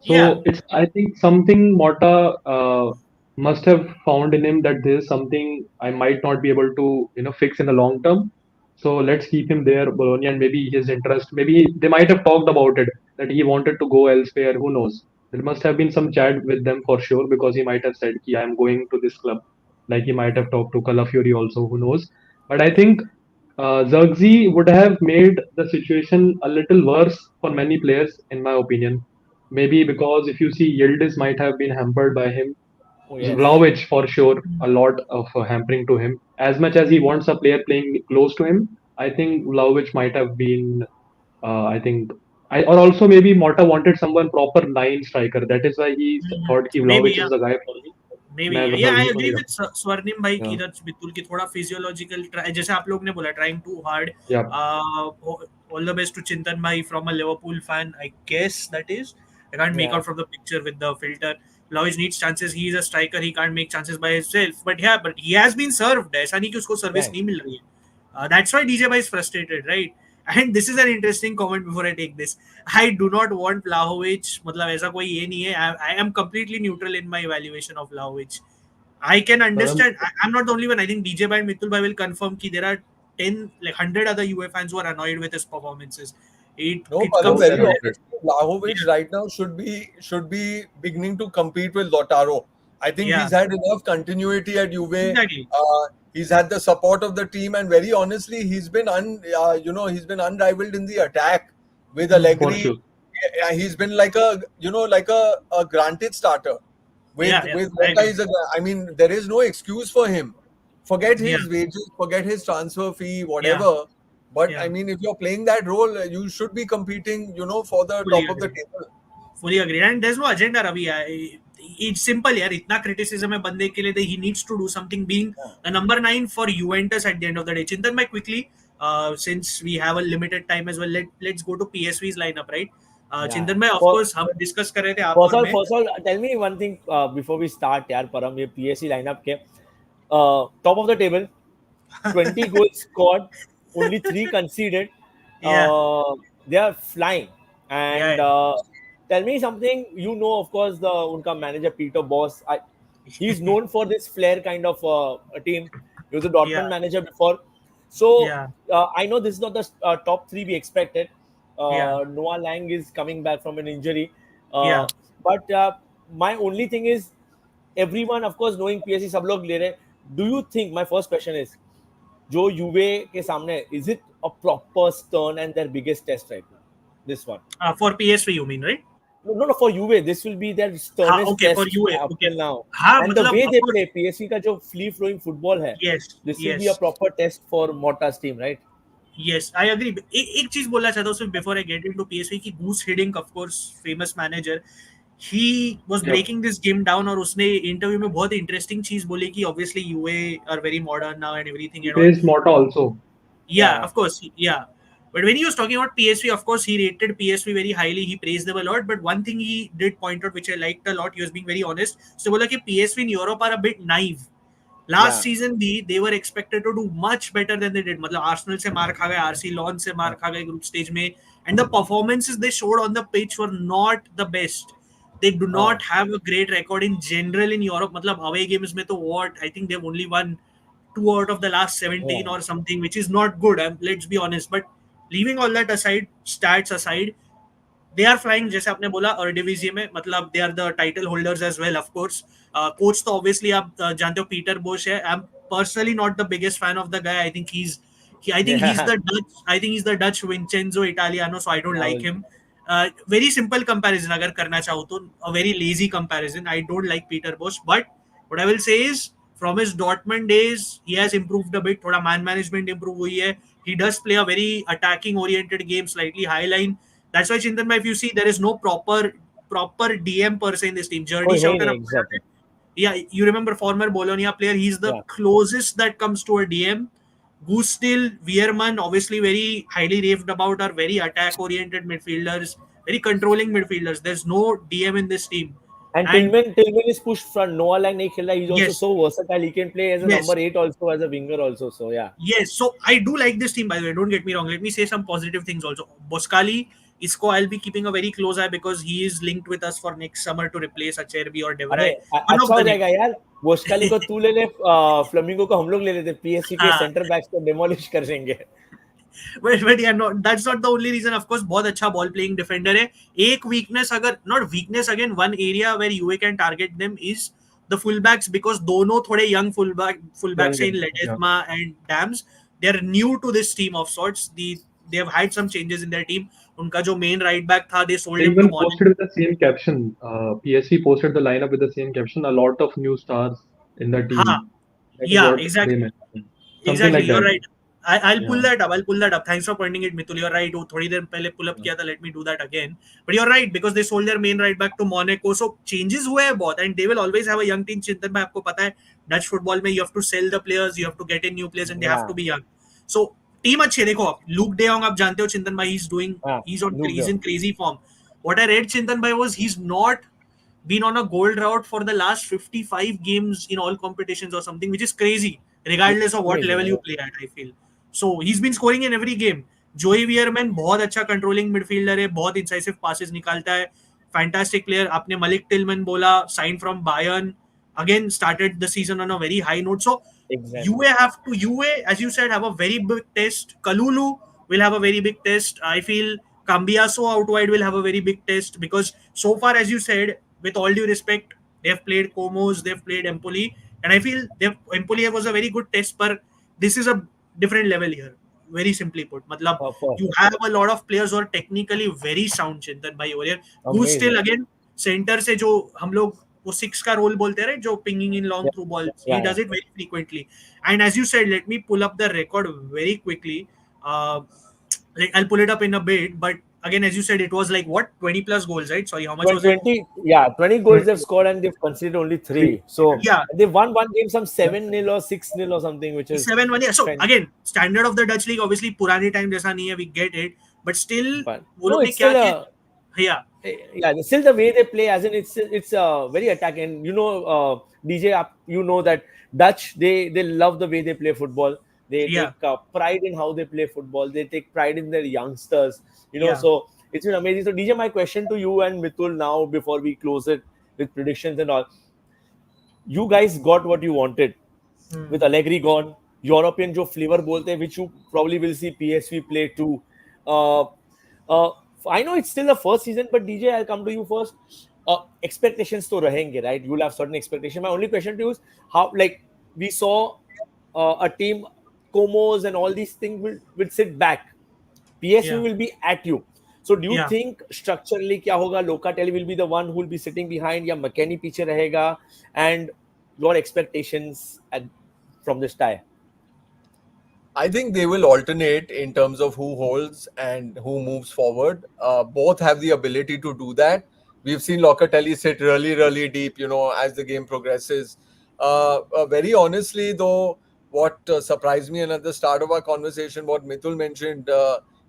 So yeah. I think something Morta must have found in him, that there is something I might not be able to fix in the long term. So let's keep him there, Bologna, and maybe his interest. Maybe they might have talked about it that he wanted to go elsewhere. Who knows? There must have been some chat with them for sure, because he might have said, "I am going to this club." Like he might have talked to Calafiori also. Who knows? But I think Zirkzee would have made the situation a little worse for many players, in my opinion. Maybe because if you see, Yildiz might have been hampered by him. Oh, yes. Vlahovic for sure, a lot of hampering to him. As much as he wants a player playing close to him, I think Vlahovic might have been. Or also maybe Morta wanted someone proper 9 striker. That is why he thought कि Maybe, Vlahovic is the guy for me. Maybe, मैं yeah, मतलब I उसी को agree नहीं with स्वर्णिम भाई की रखता. इधर बितुल की थोड़ा फिजियोलॉजिकल ट्राई, जैसे आप लोग ने बोला, trying too hard. Yeah. All the best to Chintan bhai from a Liverpool fan, I guess that is. I can't make out from the picture with the filter. Vlahovic needs chances. He is a striker. He can't make chances by himself. But he has been served. ऐसा नहीं कि उसको service नहीं मिल रही है. That's why DJ bhai is frustrated, right? And this is an interesting comment before I take this. I do not want Vlahovic. मतलब ऐसा कोई ये नहीं है. I am completely neutral in my evaluation of Vlahovic. I can understand. I'm not the only one. I think DJ bhai and Mitul bhai will confirm that there are 10, like 100 other UA fans who are annoyed with his performances. No, it Param, comes very to honestly, Vlahovic right now should be beginning to compete with Lautaro. I think yeah, he's had enough continuity at Juve. exactly. He's had the support of the team, and very honestly, he's been unrivaled in the attack with For Allegri. sure. Yeah, he's been like a granted starter. Yeah, yeah, With I Mota, agree. I mean, there is no excuse for him. Forget Yeah, his wages, forget his transfer fee, yeah, whatever. But yeah. I mean, if you're playing that role, you should be competing, for the Fully top of the agree. table. Fully agree. And there's no agenda, Ravi. It's simple, यार. इतना criticism है बंदे के लिए that he needs to do something. Being a number 9 for Juventus at the end of the day. Chintan, bhai, quickly, since we have a limited time as well, let's go to PSV's lineup, right? Yeah. Chintan, bhai, of For course, हम discuss कर रहे थे आप first और all, मैं. first all, tell me one thing before we start, यार परम ये PSC lineup के top of the table, 20 goals scored, only 3 conceded. Yeah, They are flying. yeah, And tell me something. You know, of course, the unka manager Peter Boss. He's known for this flair kind of a team. He was a yeah, Dortmund manager before. So yeah, I know this is not the top 3 we expected. yeah, Noah Lang is coming back from an injury. yeah. But my only thing is, everyone, of course, knowing PSG, सब लोग ले रहे. Do you think, my first question is, जो यूवे के सामने, is it a proper stern and their biggest test right now? This one. For PSV, you mean, right? No, for Juve, this will be their हाँ, sternest okay, for test UA, up okay. till now. हाँ, And the मतलब way of they course, play, PSG का जो free flowing football है, yes, this will be a yes. proper test for Motta's team, right? Yes, I agree. एक चीज बोलना चाहता हूँ सिर्फ before I get into PSV की Goose Hiddink, of course, famous manager, he was Yep. breaking this game down और उसने interview में बहुत इंटरेस्टिंग चीज बोली कि obviously UA are very modern now and everything He and all. praised Mota also. Yeah, Yeah. of course, yeah. But when he was talking about PSV, of course, he rated PSV very highly. He praised them a lot. But one thing he did point out, which I liked a lot, he was being very honest. So, बोला कि PSV in Europe are a bit naive. Last Yeah. season भी they were expected to do much better than they did. मतलब Arsenal से मार खा गए, RC Lyon से मार खा गए group stage में, and the performances they showed on the pitch were not the best. They do not have a great record in general in Europe. मतलब away games में तो what I think they've only won 2 out of the last 17 Yeah. or something, which is not good. Let's be honest. But leaving all that aside, stats aside, they are flying जैसे आपने बोला और डिवीजी में मतलब they are the title holders as well, of course. Coach तो obviously आप जानते हो पीटर बोश है. I'm personally not the biggest fan of the guy. I think he's Yeah. the Dutch Vincenzo Italiano, so I don't I like was, him. Very simple comparison अगर करना चाहो तो a very lazy comparison. I don't like Peter Bosz, but what I will say is from his Dortmund days he has improved a bit. थोड़ा man management improve हुई है. He does play a very attacking oriented game, slightly high line. That's why Chintan, if you see, there is no proper DM per se in this team. Journey कोई है ही Shouter, नहीं, exactly. yeah, you remember former Bologna player. He's the Yeah. closest that comes to a DM. Gustil, Weerman, obviously very highly raved about, are very attack-oriented midfielders, very controlling midfielders. There's no DM in this team. And And Tillman is pushed front. Noah Lang नहीं खेल रहा. He's also yes, so versatile. He can play as a yes, number 8 also, as a winger also. So yeah. yes. So I do like this team, by the way. Don't get me wrong. Let me say some positive things also. Boscali, Isco, I'll be keeping a very close eye because he is linked with us for next summer to replace Acerbi or अरे Devray. One of अच्छा हो the names. जाएगा यार. बोस्काली को तू ले ले, flamingo को हम लोग ले लेते. पीएससी के हाँ, सेंटर बैक्स को डेमोलिश कर देंगे. but yeah, no, that's not the only reason. Of course, बहुत अच्छा ball playing defender है. एक weakness अगर not weakness again, one area where UA can target them is the fullbacks because दोनों थोड़े young fullbacks हैं in Yeah. Ledesma and Dams. They're new to this team of sorts. They have had some changes in their team. उनका जो main right back था, they sold They him to even Monaco. posted with the same caption. PSC posted the lineup with the same caption. A lot of new stars in the हाँ, team. That is yeah, what exactly. they mentioned. Something Exactly, like you're that. right. I'll pull Yeah. that up. I'll pull that up. Thanks for pointing it, Mitul. You're right. वो थोड़ी देर पहले pull up किया था. Let me do that again. But you're right because they sold their main right back to Monaco. So changes हुए हैं बहुत and they will always have a young team. चिंतन में आपको पता है Dutch football में you have to sell the players, you have to get in new players and they have Yeah. to be young. So team अच्छी है देखो आप. Luuk de Jong आप जानते हो चिंतन भाई he's on Luke he's Dog. in crazy form. What I read चिंतन भाई was he's not been on a gold route for the last 55 games in all competitions or something, which is crazy, regardless of what Amazing, level you yeah. play at, I feel. So he's been scoring in every game. Joey Weerman बहुत अच्छा controlling midfielder है, बहुत incisive passes निकालता है, fantastic player. आपने Malik Tillman बोला, sign from Bayern, again started the season on a very high note. So Exactly. UA, as you said, have a very big test. Kalulu will have a very big test. I feel Cambiaso out wide will have a very big test because so far, as you said, with all due respect, they've played Comos, they've played Empoli, and I feel Empoli was a very good test, but this is a different level here. Very simply put, मतलब Of course. you have a lot of players who are technically very sound, Chintan bhai over here, who Amazing. still again center से जो हम लोग वो six का role बोलते हैं, जो pinging in long Yeah, through balls, he yeah, does it very frequently. And as you said, let me pull up the record very quickly. Like I'll pull it up in a bit, but again, as you said, it was like what 20 plus goals, right? Sorry, how much was it? 20, yeah, 20 goals they've scored and they've conceded only three. So Yeah, they won one game some 7-0 or 6-0 or something, which is 7-1. Yeah. So fan- again, standard of the Dutch league, obviously पुराने time जैसा नहीं है, we get it, but still but वो no, लोग ने it's क्या still किया? Yeah, yeah, still the way they play, as in it's very attacking. You know, DJ, you know that Dutch they love the way they play football. They yeah, take pride in how they play football. They take pride in their youngsters. You know, yeah. so it's been amazing. So DJ, my question to you and Mitul now before we close it with predictions and all, you guys got what you wanted with Allegri gone. European जो flavor बोलते हैं, which you probably will see PSV play too. Uh, uh, I know it's still the first season, but DJ, I'll come to you first. Expectations to रहेंगे, right? You'll have certain expectations. My only question to you is how, like, we saw a team, Comos and all these things will sit back. PSV Yeah. will be at you. So do you Yeah. think structurally क्या होगा? Locatelli will be the one who will be sitting behind या McKennie पीछे रहेगा? And your expectations from this tie? I think they will alternate in terms of who holds and who moves forward. Both have the ability to do that. We've seen Locatelli sit really, really deep, as the game progresses. Very honestly, though, what surprised me and at the start of our conversation, what Mithul mentioned,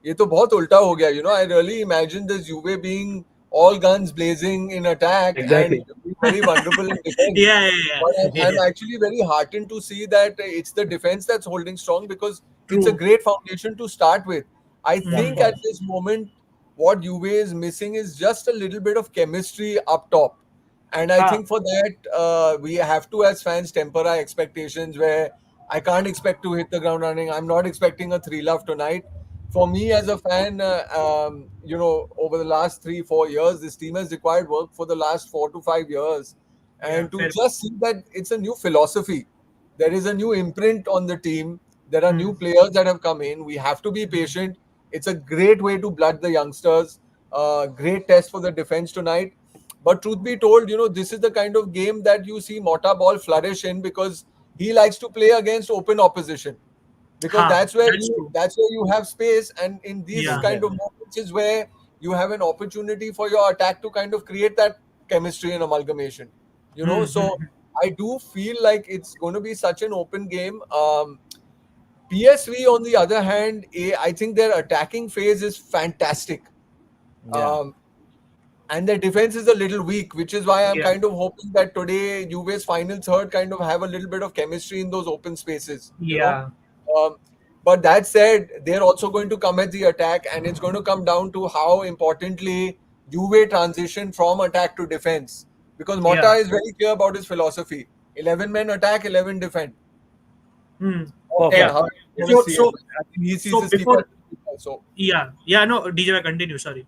ये तो बहुत उल्टा हो गया. I really imagined this Juve being all guns blazing in attack Exactly. and very vulnerable in defense. Yeah, yeah, But yeah. I'm actually very heartened to see that it's the defense that's holding strong because it's a True. great foundation to start with. I Mm. think at this moment, what Juve is missing is just a little bit of chemistry up top. And I Ah. think for that, we have to, as fans, temper our expectations where I can't expect to hit the ground running. I'm not expecting a 3-love tonight. For me, as a fan, over the last 3-4 years, this team has required work for the last 4 to 5 years. And Yeah, to fair. just see that it's a new philosophy, there is a new imprint on the team. There are Hmm. new players that have come in. We have to be patient. It's a great way to blood the youngsters. Great test for the defense tonight. But truth be told, this is the kind of game that you see Mota Ball flourish in because he likes to play against open opposition. Because Ha, that's where that's true. you have space, and in these Yeah. kind of moments is where you have an opportunity for your attack to kind of create that chemistry and amalgamation. So I do feel like it's going to be such an open game. PSV, on the other hand, I think their attacking phase is fantastic. Yeah. And their defense is a little weak, which is why I'm Yeah. kind of hoping that today Juve's final third kind of have a little bit of chemistry in those open spaces. Yeah. But that said, they're also going to come at the attack, and it's going to come down to how importantly Juve transition from attack to defense. Because Mota Yeah. is very clear about his philosophy: 11 men attack, 11 defend. Hmm. And Perfect. how you gonna see So it? I think he sees so his before keeper. So yeah, no, DJ, continue. Sorry.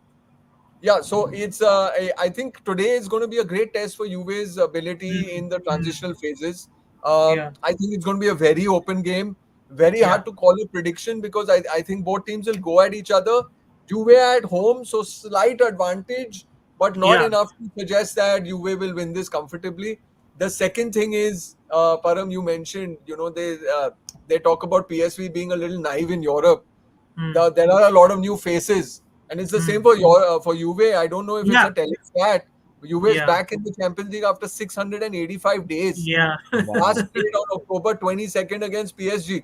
yeah, so it's I think today is going to be a great test for Juve's ability in the transitional phases. Yeah. I think it's going to be a very open game. Very Yeah. hard to call a prediction because I think both teams will go at each other. Juve at home, so slight advantage, but not Yeah. enough to suggest that Juve will win this comfortably. The second thing is, Param, you mentioned, they talk about PSV being a little naive in Europe. Hmm. There are a lot of new faces, and it's the same for Juve. I don't know if it's Yeah. a telestat. Juve is Yeah. back in the Champions League after 685 days. Yeah. Last played on October 22nd against PSG,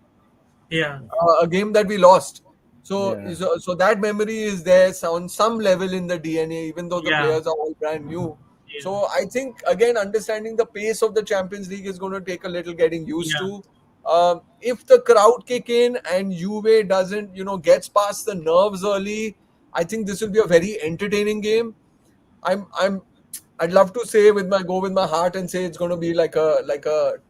Yeah. a game that we lost. So, Yeah. so that memory is there on some level in the DNA, even though the Yeah. players are all brand new. Yeah. So I think again understanding the pace of the Champions League is going to take a little getting used Yeah. to. If the crowd kick in and Juve doesn't, gets past the nerves early, I think this will be a very entertaining game. I'd love to say go with my heart and say it's going to be like a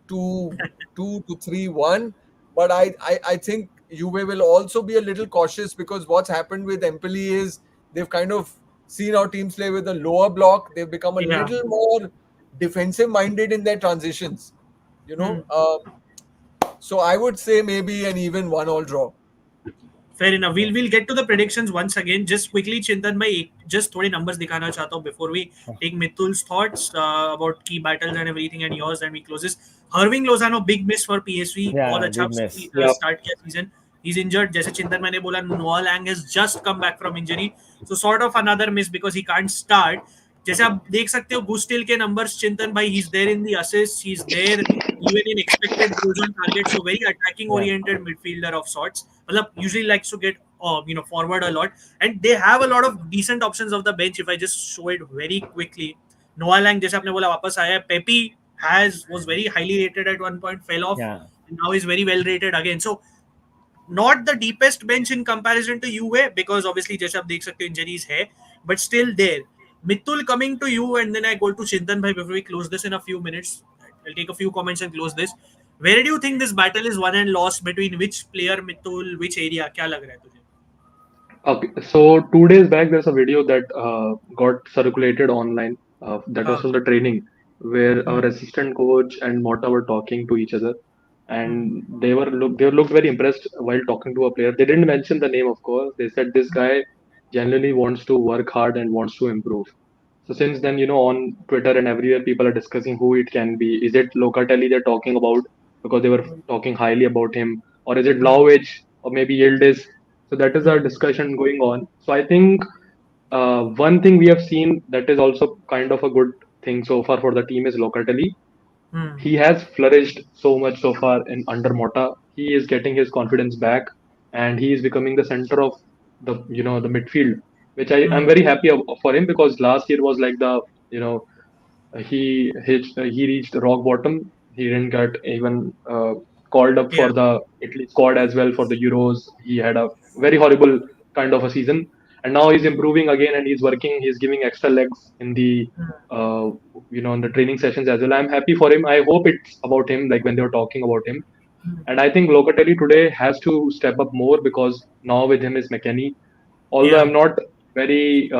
2-3-1, but I think Juve will also be a little cautious because what's happened with Empoli is they've kind of seen how teams play with a lower block. They've become a Yeah. little more defensive minded in their transitions. So I would say maybe an even 1-1 draw. Fair enough. We'll get to the predictions once again. Just quickly, Chintan bhai, just थोड़े numbers दिखाना चाहता हूँ before we take Mithul's thoughts about key battles and everything and yours, and we close this. Irving Lozano, big miss for PSV. बहुत Yeah, अच्छा big miss. start किया season. He's injured. जैसे चिंतन मैंने बोला, Noah Lang has just come back from injury, so sort of another miss because he can't start. जैसे आप देख सकते हो गुस्टिल के numbers, चिंतन भाई, he's there in the assists, he's there even in expected goals on target, so very attacking Yeah. oriented midfielder of sorts. Matlab, usually likes to get forward a lot, and they have a lot of decent options of the bench. If I just show it very quickly, Noah Lang, जैसे आपने बोला, वापस आया. Pepe was very highly rated at one point, fell off, Yeah. and now he's very well rated again. So not the deepest bench in comparison to UA, because obviously जैसे आप देख सकते हो injuries है, but still there. Mithul, coming to you, and then I go to Chintan bhai before we close this in a few minutes. I'll take a few comments and close this. Where do you think this battle is won and lost, between which player, Mithul, which area? क्या लग रहा है तुझे? Okay, so 2 days back, there's a video that got circulated online. That was हाँ. from the training, where our assistant coach and Mota were talking to each other, and they looked very impressed while talking to a player. They didn't mention the name, of course. They said this guy genuinely wants to work hard and wants to improve. So since then, on Twitter and everywhere, people are discussing who it can be. Is it Locatelli they're talking about because they were talking highly about him, or is it Vlahovic, or maybe Yildiz? So that is our discussion going on. So I think one thing we have seen that is also kind of a good thing so far for the team is Locatelli. He has flourished so much so far in under Mota. He is getting his confidence back, and he is becoming the center of the midfield, which I'm very happy for him, because last year was like the you know he reached rock bottom. He didn't get even called up Yeah. for the Italy squad as well for the Euros. He had a very horrible kind of a season, and now he's improving again, and he's working. He's giving extra legs in the uh, in the training sessions as well. I'm happy for him. I hope it's about him, like when they were talking about him. And I think Locatelli today has to step up more, because now with him is McKennie. Although Yeah. I'm not very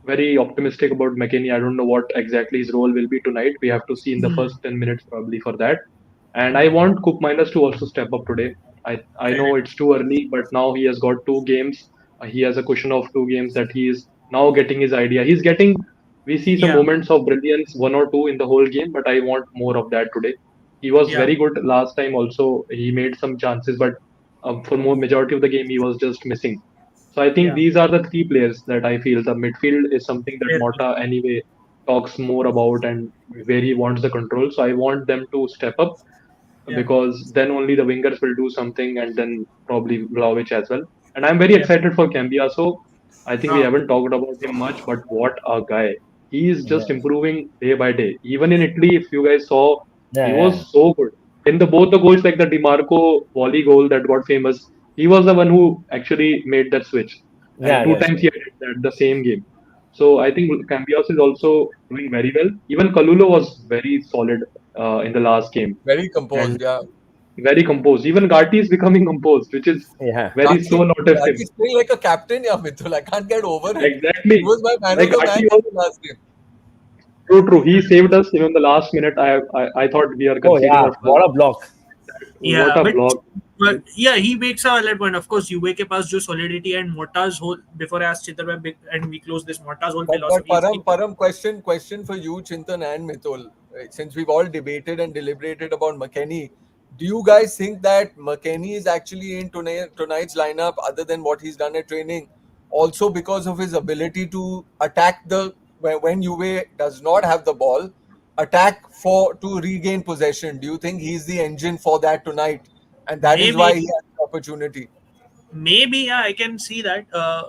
very optimistic about McKennie. I don't know what exactly his role will be tonight. We have to see in the first 10 minutes probably for that. And I want Cook Miners to also step up today. I know it's too early, but now he has got 2 games. He has a cushion of 2 games that he is now getting his idea. We see some Yeah. moments of brilliance, 1 or 2 in the whole game, but I want more of that today. He was Yeah. very good last time also. He made some chances, but for more majority of the game, he was just missing. So I think Yeah. these are the 3 players that I feel the midfield is something that Fair enough. Mota anyway talks more about, and where he wants the control. So I want them to step up, Yeah. because then only the wingers will do something, and then probably Vlahovic as well. And I'm very Yeah. excited for Cambiaso. I think we Ah. haven't talked about him much, but what a guy. He is just Yeah. improving day by day. Even in Italy, if you guys saw, he Yeah. was so good. In both the goals, like the DiMarco volley goal that got famous, he was the one who actually made that switch. And Yeah. two Yes. times he had that the same game. So I think Cambiaso is also doing very well. Even Kalulo was very solid in the last game, Very and composed, yeah. very composed. Even Gatti is becoming composed, which is Yeah. very so not of him. Gatti playing like a captain, yeah, Mithul. I can't get over it. He Exactly. was my man Like of the match Gatti in was the last game. true. He saved us even the last minute. I thought we are Oh conceding yeah. a What a block. Yeah, what a block. but yeah, he makes a valid point. Of course, UA के पास जो solidity and Mota's whole, before I ask Chitar and we close this, Mota's whole But philosophy is Param, question for you, Chintan and Mithul. Since we've all debated and deliberated about McKennie, do you guys think that McKennie is actually in tonight's lineup, other than what he's done at training, also because of his ability to attack when UA does not have the ball, attack to regain possession? Do you think he's the engine for that tonight, and that is why maybe he has the opportunity? maybe yeah, I can see that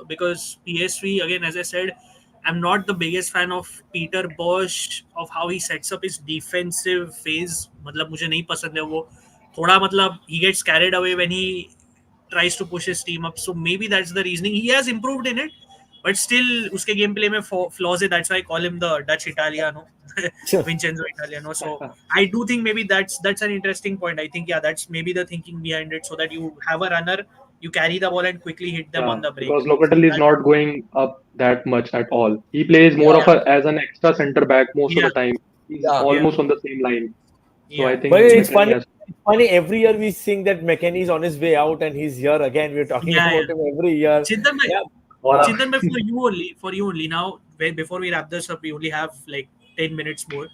because PSV, again, as I said, I'm not the biggest fan of Peter Bosch, of how he sets up his defensive phase. मतलब मुझे नहीं पसंद है वो थोड़ा, मतलब he gets carried away when he tries to push his team up. So maybe that's the reasoning. He has improved in it, but still उसके gameplay में flaws है. That's why I call him the Dutch Italiano, Vincenzo Italiano. So I do think maybe that's an interesting point. I think yeah, that's maybe the thinking behind it, so that you have a runner You carry the ball and quickly hit them Yeah, on the break. because Locatelli is That, not going up that much at all. He plays more Yeah, of a as an extra center back most of yeah, the time. He's yeah. yeah, almost on the same line. So I yeah. But think it's McKennie funny. has. It's funny. Every year we think that McKennie is on his way out, and he's here again. We're talking Yeah, about yeah. him every year. Chintan, Yeah. और Chintan, bhai, for you only now. Before we wrap this up, we only have like 10 minutes more.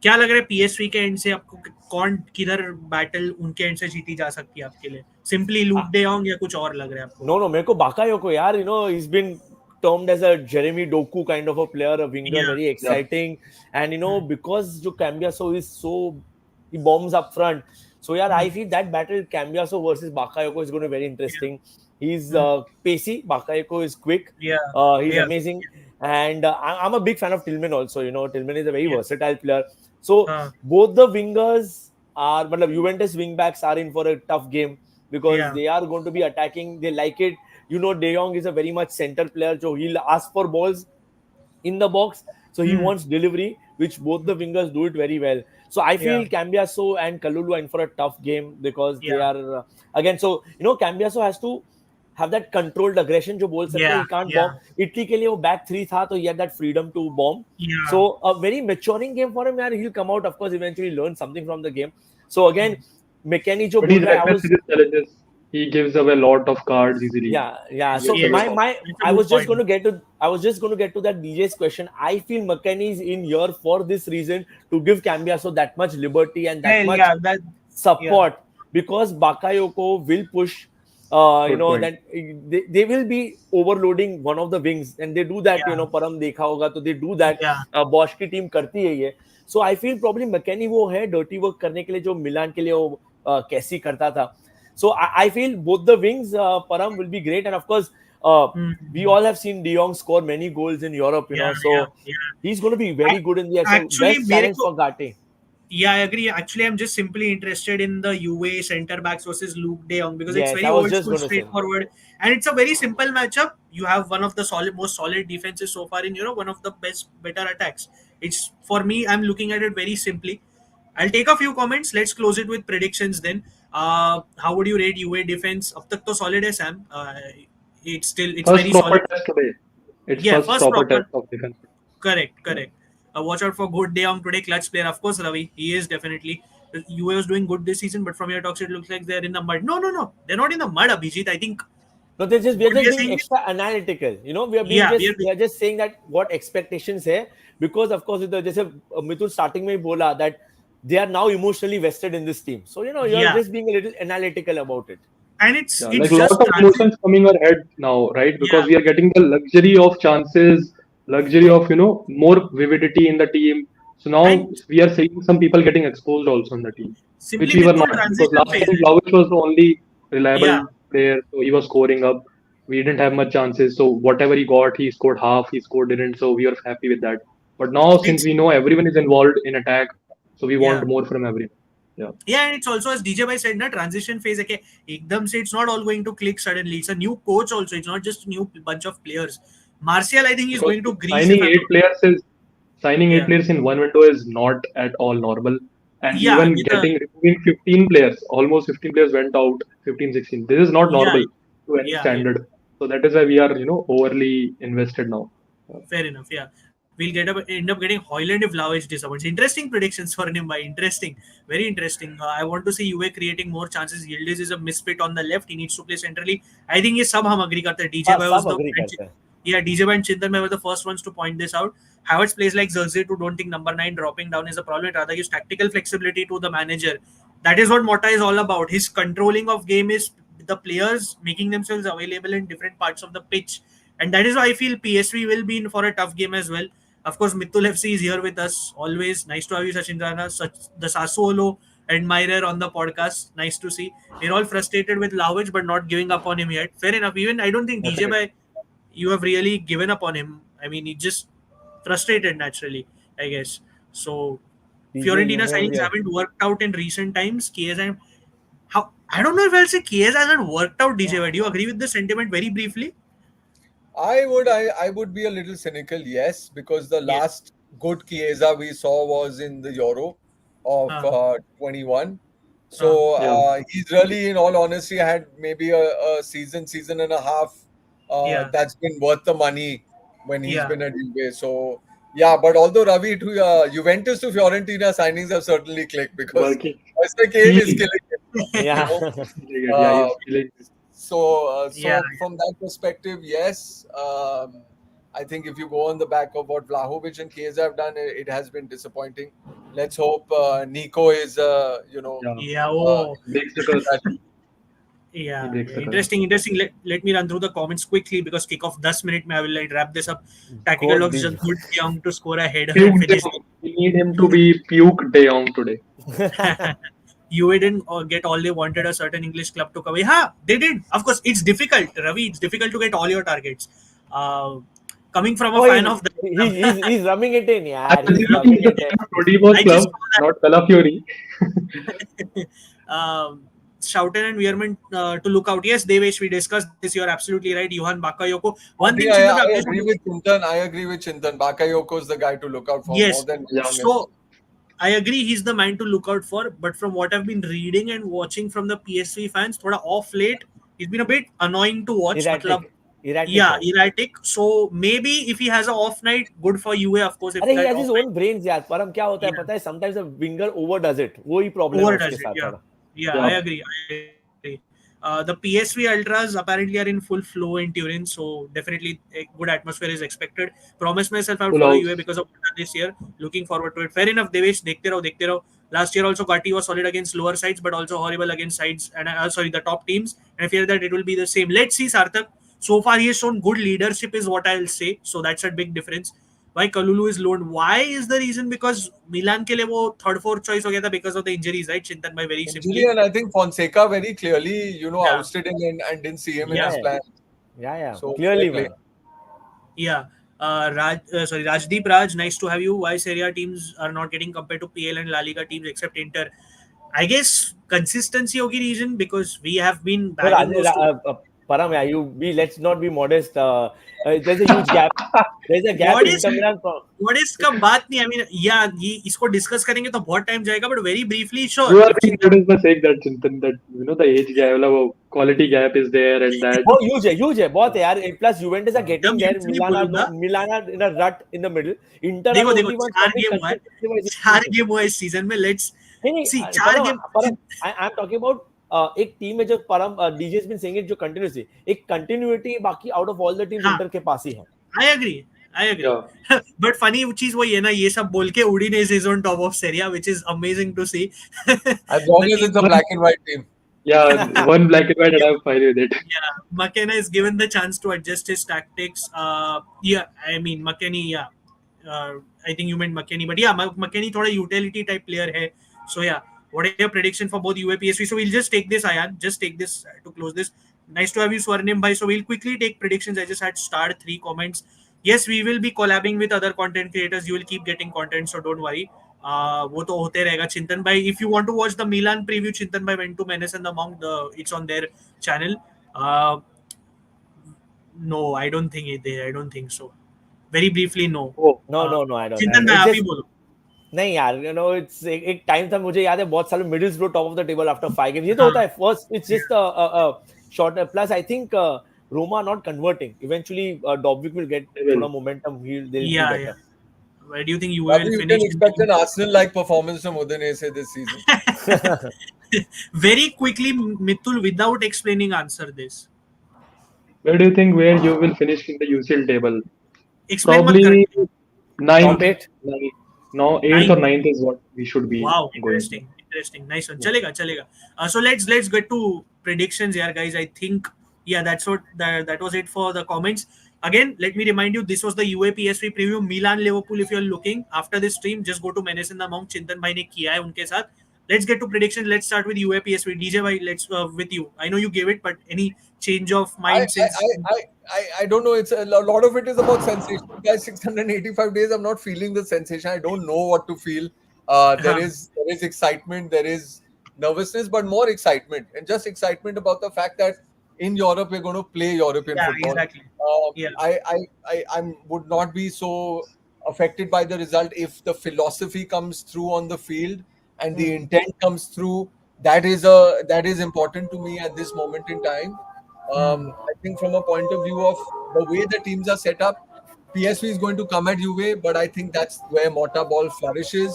क्या लग रहा है PSV के and से आपको कौन किधर बैटल उनके एंड से जीती जा सकती है आपके लिए सिंपली लूक डे होंगे या कुछ और लग रहा है आपको No, no, मेरे को Bakayoko यार, he's been termed as a Jeremy Doku kind of a player, a winger, yeah very Yeah. exciting, and because जो Cambiaso is he bombs up front. So yeah, I feel that battle Cambiaso versus Bakayoko is going to be very interesting. He's pacey, Bakayoko is quick, yeah he's yeah amazing, and I'm a big fan of Tillman also. Tillman is a very yeah versatile player. So uh, both the wingers मतलब Juventus wingbacks are in for a tough game because yeah they are going to be attacking. They like it. De Jong is a very much center player, so he'll ask for balls in the box. So he wants delivery, which both the wingers do it very well. So I yeah feel Cambiaso and Kalulu are in for a tough game because they yeah are again. So Cambiaso has to have that controlled aggression. जो बोल सकते हैं, he yeah can't bomb. yeah Italy के लिए वो back three था, तो he had that freedom to bomb. yeah So a very maturing game for him. यार, he'll come out, of course, eventually learn something from the game. So again, McKennie जो But बोल he's रहा है, I reckless was in his challenges. He gives away a lot of cards easily. yeah. He So gives away yes a lot. my it's a I good was just point going to get to that DJ's question. I feel McKennie is in here for this reason to give Cambiaso that much liberty and that well much yeah that yeah support because Bakayoko will push. Good point. That they will be overloading one of the wings, and they do that. yeah Param देखा होगा तो they do that. yeah Bosch की team करती है ये. So I feel probably McKennie वो है dirty work करने के लिए जो मिलान के लिए वो कैसी करता था. So I feel both the wings, Param will be great, and of course, we all have seen De Jong score many goals in Europe. yeah yeah So yeah he's going to be very I, good in the air. So actually best मेरे challenge को for Gatti. Yeah, I agree. Actually, I'm just simply interested in the UA center backs versus Luke de Jong because it's Yes, very I was old just school, going to say. straightforward, and it's a very simple matchup. You have one of the most solid defenses so far in Europe, one of the better attacks. It's for me. I'm looking at it very simply. I'll take a few comments. Let's close it with predictions then. How would you rate UA defense? अब तक तो solid है Sam. It's First very proper solid. test today. It's Yeah, first first proper proper. test of defense. Correct, Yeah. correct. Watch out for good De Jong today, clutch player. Of course, Ravi, he is definitely. UA was doing good this season, but from your talks, it looks like they're in the mud. No, no, no, they're not in the mud, Abhijit. I think No, we are what we just are being saying is, extra analytical. yeah, We are just saying that what expectations है because of course जैसे मिथुन starting में ही बोला that they are now emotionally vested in this team. So you are yeah, just being a little analytical about it. and it's Yeah, like it's a lot just of emotions coming our head now, right? yeah, Because we are getting the luxury of chances, luxury of more vividity in the team. So now and we are seeing some people getting exposed also in the team, which simply we were Mithun not because transition last phase. time Vlahovic was the only Yeah, reliable player, so he was scoring up. We didn't have much chances, so whatever he got, he scored half, he scored didn't, so we were happy with that. But now since it's we know everyone is involved in attack, so we yeah. want more from everyone. Yeah. Yeah, and it's also as DJ Bhai said, na transition phase. Okay, ekdam se it's not all going to click suddenly. It's a new coach also. It's not just a new bunch of players. Martial, I think, is Because going to Greece if signing I'm eight not. players is signing eight Yeah, players in one window is not at all normal. And yeah, even with the removing 15 players, almost 15 players went out, 15, 16. This is not yeah, normal to any yeah, yeah. standard. So that is why we are, overly invested now. Fair enough. Yeah, we'll end up getting Hoyland if Vlahovic disappoints. Interesting predictions for Nimbai. Interesting, very interesting. I want to see UA creating more chances. Yildiz is a misfit on the left. He needs to play centrally. I think ये सब हम agree करते हैं. DJ हाँ, Bhai was सब the agree करते हैं. yeah, DJ Bhai and Chintan Bhai were the first ones to point this out. Havertz plays like Xerxes who don't think number 9 dropping down is a problem. It rather gives tactical flexibility to the manager. That is what Mota is all about. His controlling of game is the players making themselves available in different parts of the pitch. And that is why I feel PSV will be in for a tough game as well. Of course, Mithul FC is here with us. Always nice to have you, Sachin Rana, the Sassuolo admirer on the podcast. Nice to see. We're all frustrated with Vlahovic, but not giving up on him yet. Fair enough. Even I don't think DJ by you have really given up on him. I mean, he just frustrated naturally, I guess. So Fiorentina signings Yeah. haven't worked out in recent times. Chiesa, how I don't know if I'll say Chiesa hasn't worked out. DJ, do you agree with the sentiment very briefly? I would be a little cynical, yes, because the Yeah. last good Chiesa we saw was in the Euro of Uh, 21. So Yeah. he's really, in all honesty, had maybe a season and a half Yeah, that's been worth the money when he's yeah. been at Juve. So yeah, but although Ravi to Juventus to Fiorentina signings have certainly clicked because Working. Mr. Kane is Feeling. killing it. Yeah. You know? Yeah, Uh, he's feeling. Yeah, so from that perspective, yes, I think if you go on the back of what Vlahovic and Chiesa have done, it has been disappointing. Let's hope Nico is, Yeah. yeah. uh, Oh, Breaks the curse. that He yeah, breaks yeah. the curse. Interesting. Let me run through the comments quickly because kickoff 10 minutes. I will like wrap this up. Tactical God, Dogs these. just good young to score a header and Puke De finish. Jong. We need him to be Puke De Jong today. You didn't get all they wanted a certain English club to cover. Yeah, they did. Of course, it's difficult, Ravi. It's difficult to get all your targets. Uh, Coming from a Oh, fan of the he's rubbing it in, I yeah. was He's thinking rubbing the it name in. of 24 I just club, saw not Calafiori. that. Schouten and Weirman to look out. Yes, Devesh, we discussed this. You're absolutely right. Johan Bakayoko. I One think thing, Chintan, I again, agree with Chintan. I agree with Chintan. Bakayoko is the guy to look out for more yes. than Yeah. Young. So I agree he's the man to look out for. But from what I've been reading and watching from the PSV fans, thoda off late, he's been a bit annoying to watch. Matlab, Erratic yeah, है. erratic. So maybe if he has an off night, good for UA, of course. If अरे he that has off his night, own brains यार. परम क्या होता है yeah, पता है? Sometimes a winger overdoes it. वो ही problem है उसके overdoes it. साथ Yeah, थोड़ा. yeah, I Yeah. agree. I agree. The PSV Ultras apparently are in full flow in Turin, so definitely a good atmosphere is expected. Promise myself I would Full follow house. UA because of this year. Looking forward to it. Fair enough, Devesh. देखते रहो, देखते रहो. Last year also Gatti was solid against lower sides, but also horrible against sides and sorry the top teams. And I fear that it will be the same. Let's see, Sarthak. So far he has shown good leadership, is what I'll say. So that's a big difference. Why Kalulu is loaned? Why is the reason? Because Milan के लिए वो third fourth choice हो गया था because of the injuries, right? Chintan by very Injury, simply. and I think Fonseca very clearly, Yeah, ousted him and didn't see him in yeah. his plan. Yeah. So fair Clearly, play. man. Yeah. Rajdeep Raj, nice to have you. Why Serie A teams are not getting compared to PL and La Liga teams except Inter? I guess consistency hogi reason because we have been No, bagging those two. Param, yeah, let's not be modest. There's a huge gap. There's a gap. What is Inter Milan. what is का बात नहीं? I mean, yeah, ये इसको discuss करेंगे तो बहुत time जाएगा. But very briefly, sure. You are If being Chintan, modest by saying that, Chintan, that the age gap, quality gap is there, and that. बहुत huge है बहुत है यार. Plus Juventus are getting जब there. यूथ नहीं बोलूंगा. Milan are in a rut in the middle. Inter are देखो the देखो only ones चार coming गेम हुआ है. consistently by this चार season. गेम हुआ है इस सीजन में. Let's नहीं see चार परम game. I am talking about एक टीम है जो परम DJ has been saying it जो continuously एक continuity बाकी out of all the teams हाँ, इंटर के पास ही है. I agree. Yeah. But funny चीज वही है ना, ये सब बोल के Udinese is on top of Serie A, which is amazing to see. As long as it's a black and white team. Yeah, one black and white, and I'm fine with it. Yeah, McKenna is given the chance to adjust his tactics. Yeah, I mean McKenny. Yeah, I think you meant McKenny, but yeah, McKenny थोड़ा utility type player है. So yeah, what are your prediction for both UA PSV? So we'll just take this, Ayan. Just take this to close this. Nice to have you, Swarnim bhai. So we'll quickly take predictions. I just had starred 3 comments. Yes, we will be collabing with other content creators. You will keep getting content, so don't worry. वो तो होते रहेगा. चिंतन भाई, if you want to watch the Milan preview, चिंतन भाई went to Menace and the Monk. It's on their channel. No, I don't think it. I don't think so. Very briefly, no. Oh, No, I don't. चिंतन भाई It's आप ही just बोलो. नहीं यार, it's एक time था मुझे याद है बहुत सालों Middlesbrough top of the table after 5 games. ये तो होता है. First it's just a short. Plus I think Roma are not converting. Eventually Dobbik will get they will. थोड़ा momentum. They'll do Yeah, better. yeah. Where do you think you Ravi, will you finish? can expect an Arsenal-like performance from Udinese this season. Very quickly, Mithul, without explaining, answer this. Where do you think where you will finish in the UCL table? Explain मत Probably कर. ninth. Top 8. No, eighth or ninth is what we should be Wow, going. interesting. Nice one. चलेगा. So let's get to predictions here, guys. I think that was it for the comments. Again, let me remind you, this was the UA PSV preview. Milan Liverpool. If you're looking after this stream, just go to Menace in the Monk. चिंतन भाई ने किया है उनके साथ. Let's get to prediction. Let's start with UA PSV. DJ भाई, let's with you. I know you gave it, but any change of mind since? I don't know. It's a lot of it is about sensation. Guys, 685 days. I'm not feeling the sensation. I don't know what to feel. There is excitement. There is nervousness, but more excitement, and just excitement about the fact that in Europe we're going to play European Yeah, football. exactly. Yeah. I would not be so affected by the result if the philosophy comes through on the field and the intent comes through. that is important to me at this moment in time. I think from a point of view of the way the teams are set up, PSV is going to come at Juve, but I think that's where Mota ball flourishes.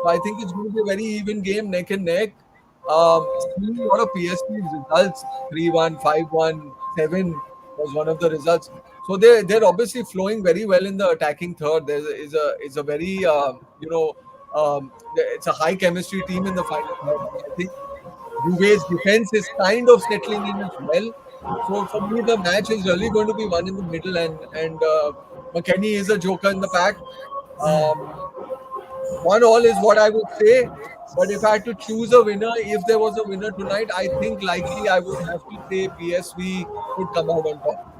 So I think it's going to be a very even game, neck and neck. Seeing a lot of PSV's results, 3-1, 5-1, 7 was one of the results. So they're obviously flowing very well in the attacking third. There is a very it's a high chemistry team in the final third. I think Juve's defense is kind of settling in as well. So for me, the match is really going to be one in the middle, and McKennie is a joker in the pack. Um, 1-1 is what I would say. But if I had to choose a winner, if there was a winner tonight, I think likely I would have to say PSV would come out on top.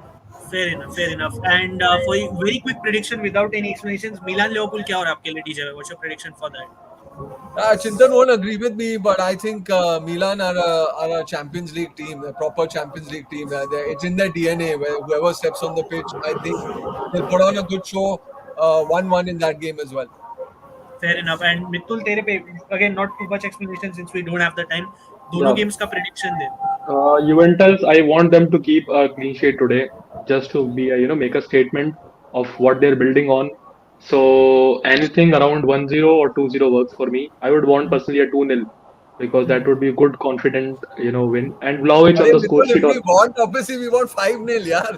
Fair enough, fair enough. And for a very quick prediction without any explanations, Milan Liverpool क्या हो रहा है आपके लिए DJ? What's your prediction for that? Chintan won't agree with me, but I think Milan are a Champions League team, a proper Champions League team. It's in their DNA. Where whoever steps on the pitch, I think they'll put on a good show. 1-1 in that game as well. Fair enough. And Mitul, तेरे पे again not too much explanation since we don't have the time. दोनों Yeah. games का prediction they. Juventus, I want them to keep a clean sheet today, just to be, make a statement of what they're building on. So anything around 1-0 or 2-0 works for me. I would want personally a 2-0 because that would be a good, confident, win. And Vlahovic on the score sheet. If we want, obviously we want 5-0, yeah.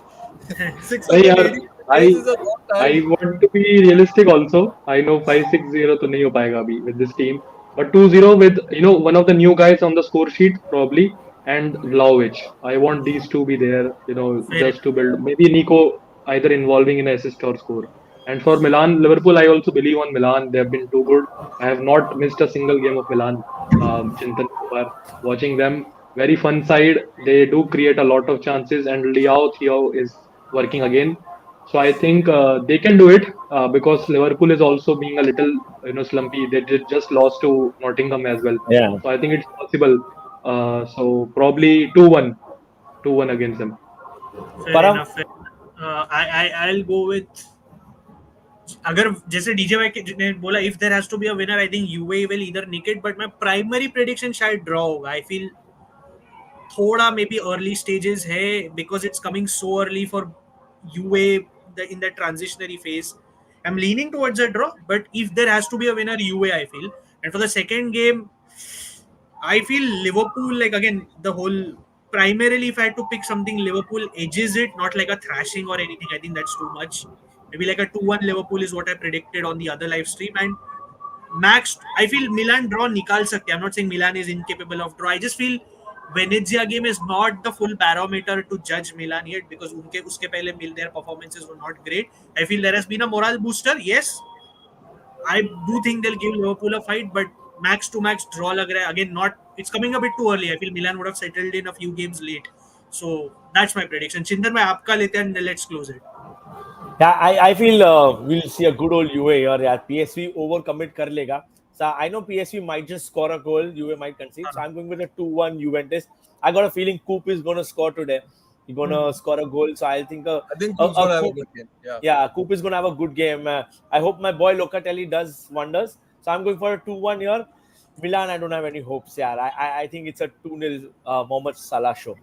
6 नहीं यार, days is a long I time. want to be realistic also. I know 5-6-0 तो नहीं हो पाएगा अभी with this team. But 2-0 with, one of the new guys on the score sheet probably, and Vlahovic. I want these two be there, just to build. Maybe Nico either involving in assist or score. And for Milan, Liverpool, I also believe on Milan. They have been too good. I have not missed a single game of Milan. Chintan, watching them, very fun side. They do create a lot of chances, and Theo is working again. So I think they can do it because Liverpool is also being a little, slumpy. They did just lost to Nottingham as well. Yeah. So I think it's possible. So probably 2-1, 2-1 against them. Fair Param? enough. Fair. I'll go with. अगर जैसे DJ भाई ने बोला if there has to be a winner, I think UAE will either nick it. But my primary prediction शायद draw होगा. I feel थोड़ा maybe early stages है because it's coming so early for UAE in the transitionary phase. I'm leaning towards a draw, but if there has to be a winner, UAE I feel. And for the second game, I feel Liverpool, like again, the whole primarily if I had to pick something, Liverpool edges it, not like a thrashing or anything. I think that's too much. Maybe like a 2-1 Liverpool is what I predicted on the other live stream. And max, I feel Milan draw nikal sakte. I'm not saying Milan is incapable of draw. I just feel Venezia game is not the full barometer to judge Milan yet because uske pehle their performances were not great. I feel there has been a morale booster. Yes, I do think they'll give Liverpool a fight, but max to max draw lag raha hai. Again, not it's coming a bit too early. I feel Milan would have settled in a few games late. So that's my prediction. Chintan, मैं आपका लेते हैं and let's close it. Yeah, I feel we'll see a good old UA here. Yeah, PSV overcommit कर लेगा. So I know PSV might just score a goal. UA might concede. So I'm going with a 2-1 Juventus. I got a feeling Coop is going to score today. He's going to score a goal. So I think Coop's going to have a good game. Yeah, Coop is going to have a good game. I hope my boy Locatelli does wonders. So I'm going for a 2-1 here. Milan, I don't have any hopes. Yeah, I think it's a 2-0 Mohamed Salah show.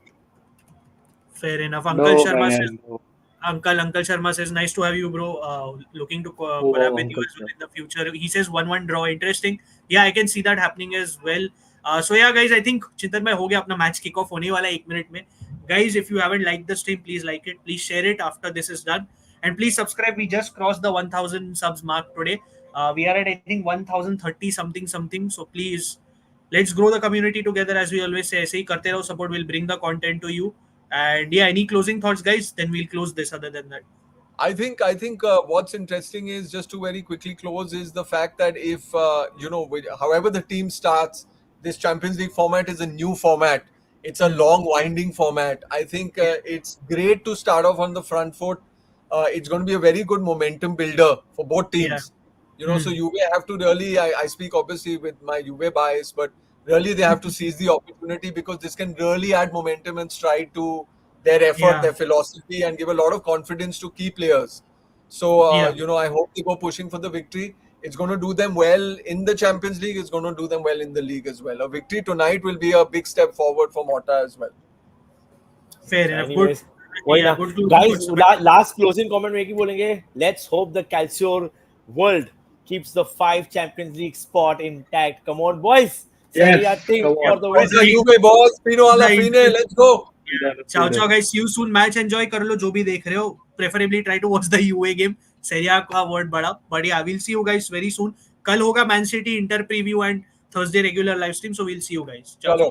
Fair enough. Uncle No, Sharma man, says, no. Uncle Sharma says, nice to have you, bro. Looking to collab with you Uncle as well in the future. He says 1-1 draw. Interesting. Yeah, I can see that happening as well. So yeah, guys, I think Chintan bhai हो गया अपना match kick off होने वाला है 1 minute में. Guys, if you haven't liked the stream, please like it. Please share it after this is done. And please subscribe. We just crossed the 1,000 subs mark today. We are at, I think, 1,030 something. So please, let's grow the community together as we always say. ऐसे ही करते रहो. Support will bring the content to you. And yeah, any closing thoughts, guys? Then we'll close this. Other than that, I think what's interesting is just to very quickly close is the fact that if however the team starts, this Champions League format is a new format. It's a long winding format. I think it's great to start off on the front foot. It's going to be a very good momentum builder for both teams. So Juve have to really, I speak obviously with my Juve bias, but really they have to seize the opportunity because this can really add momentum and stride to their effort, their philosophy, and give a lot of confidence to key players. So, I hope they go pushing for the victory. It's going to do them well in the Champions League. It's going to do them well in the league as well. A victory tonight will be a big step forward for Morata as well. Fair enough. Anyways, Good. वही Yeah, ना good to guys, good. last closing comment में की बोलेंगे, let's hope the Calcio world keeps the 5 Champions League spot intact. Come on, boys. Serie A Yes, thing come for on. the Where's win. the Juve boss? Pino alla fine. Let's go. Ciao, ciao, guys. See you soon. Match enjoy कर लो जो भी देख रहे हो. Preferably try to watch the UA game. Serie A का word बड़ा. But yeah, we'll see you guys very soon. कल होगा Man City Inter preview and Thursday regular live stream. So we'll see you guys. Ciao. Chalo.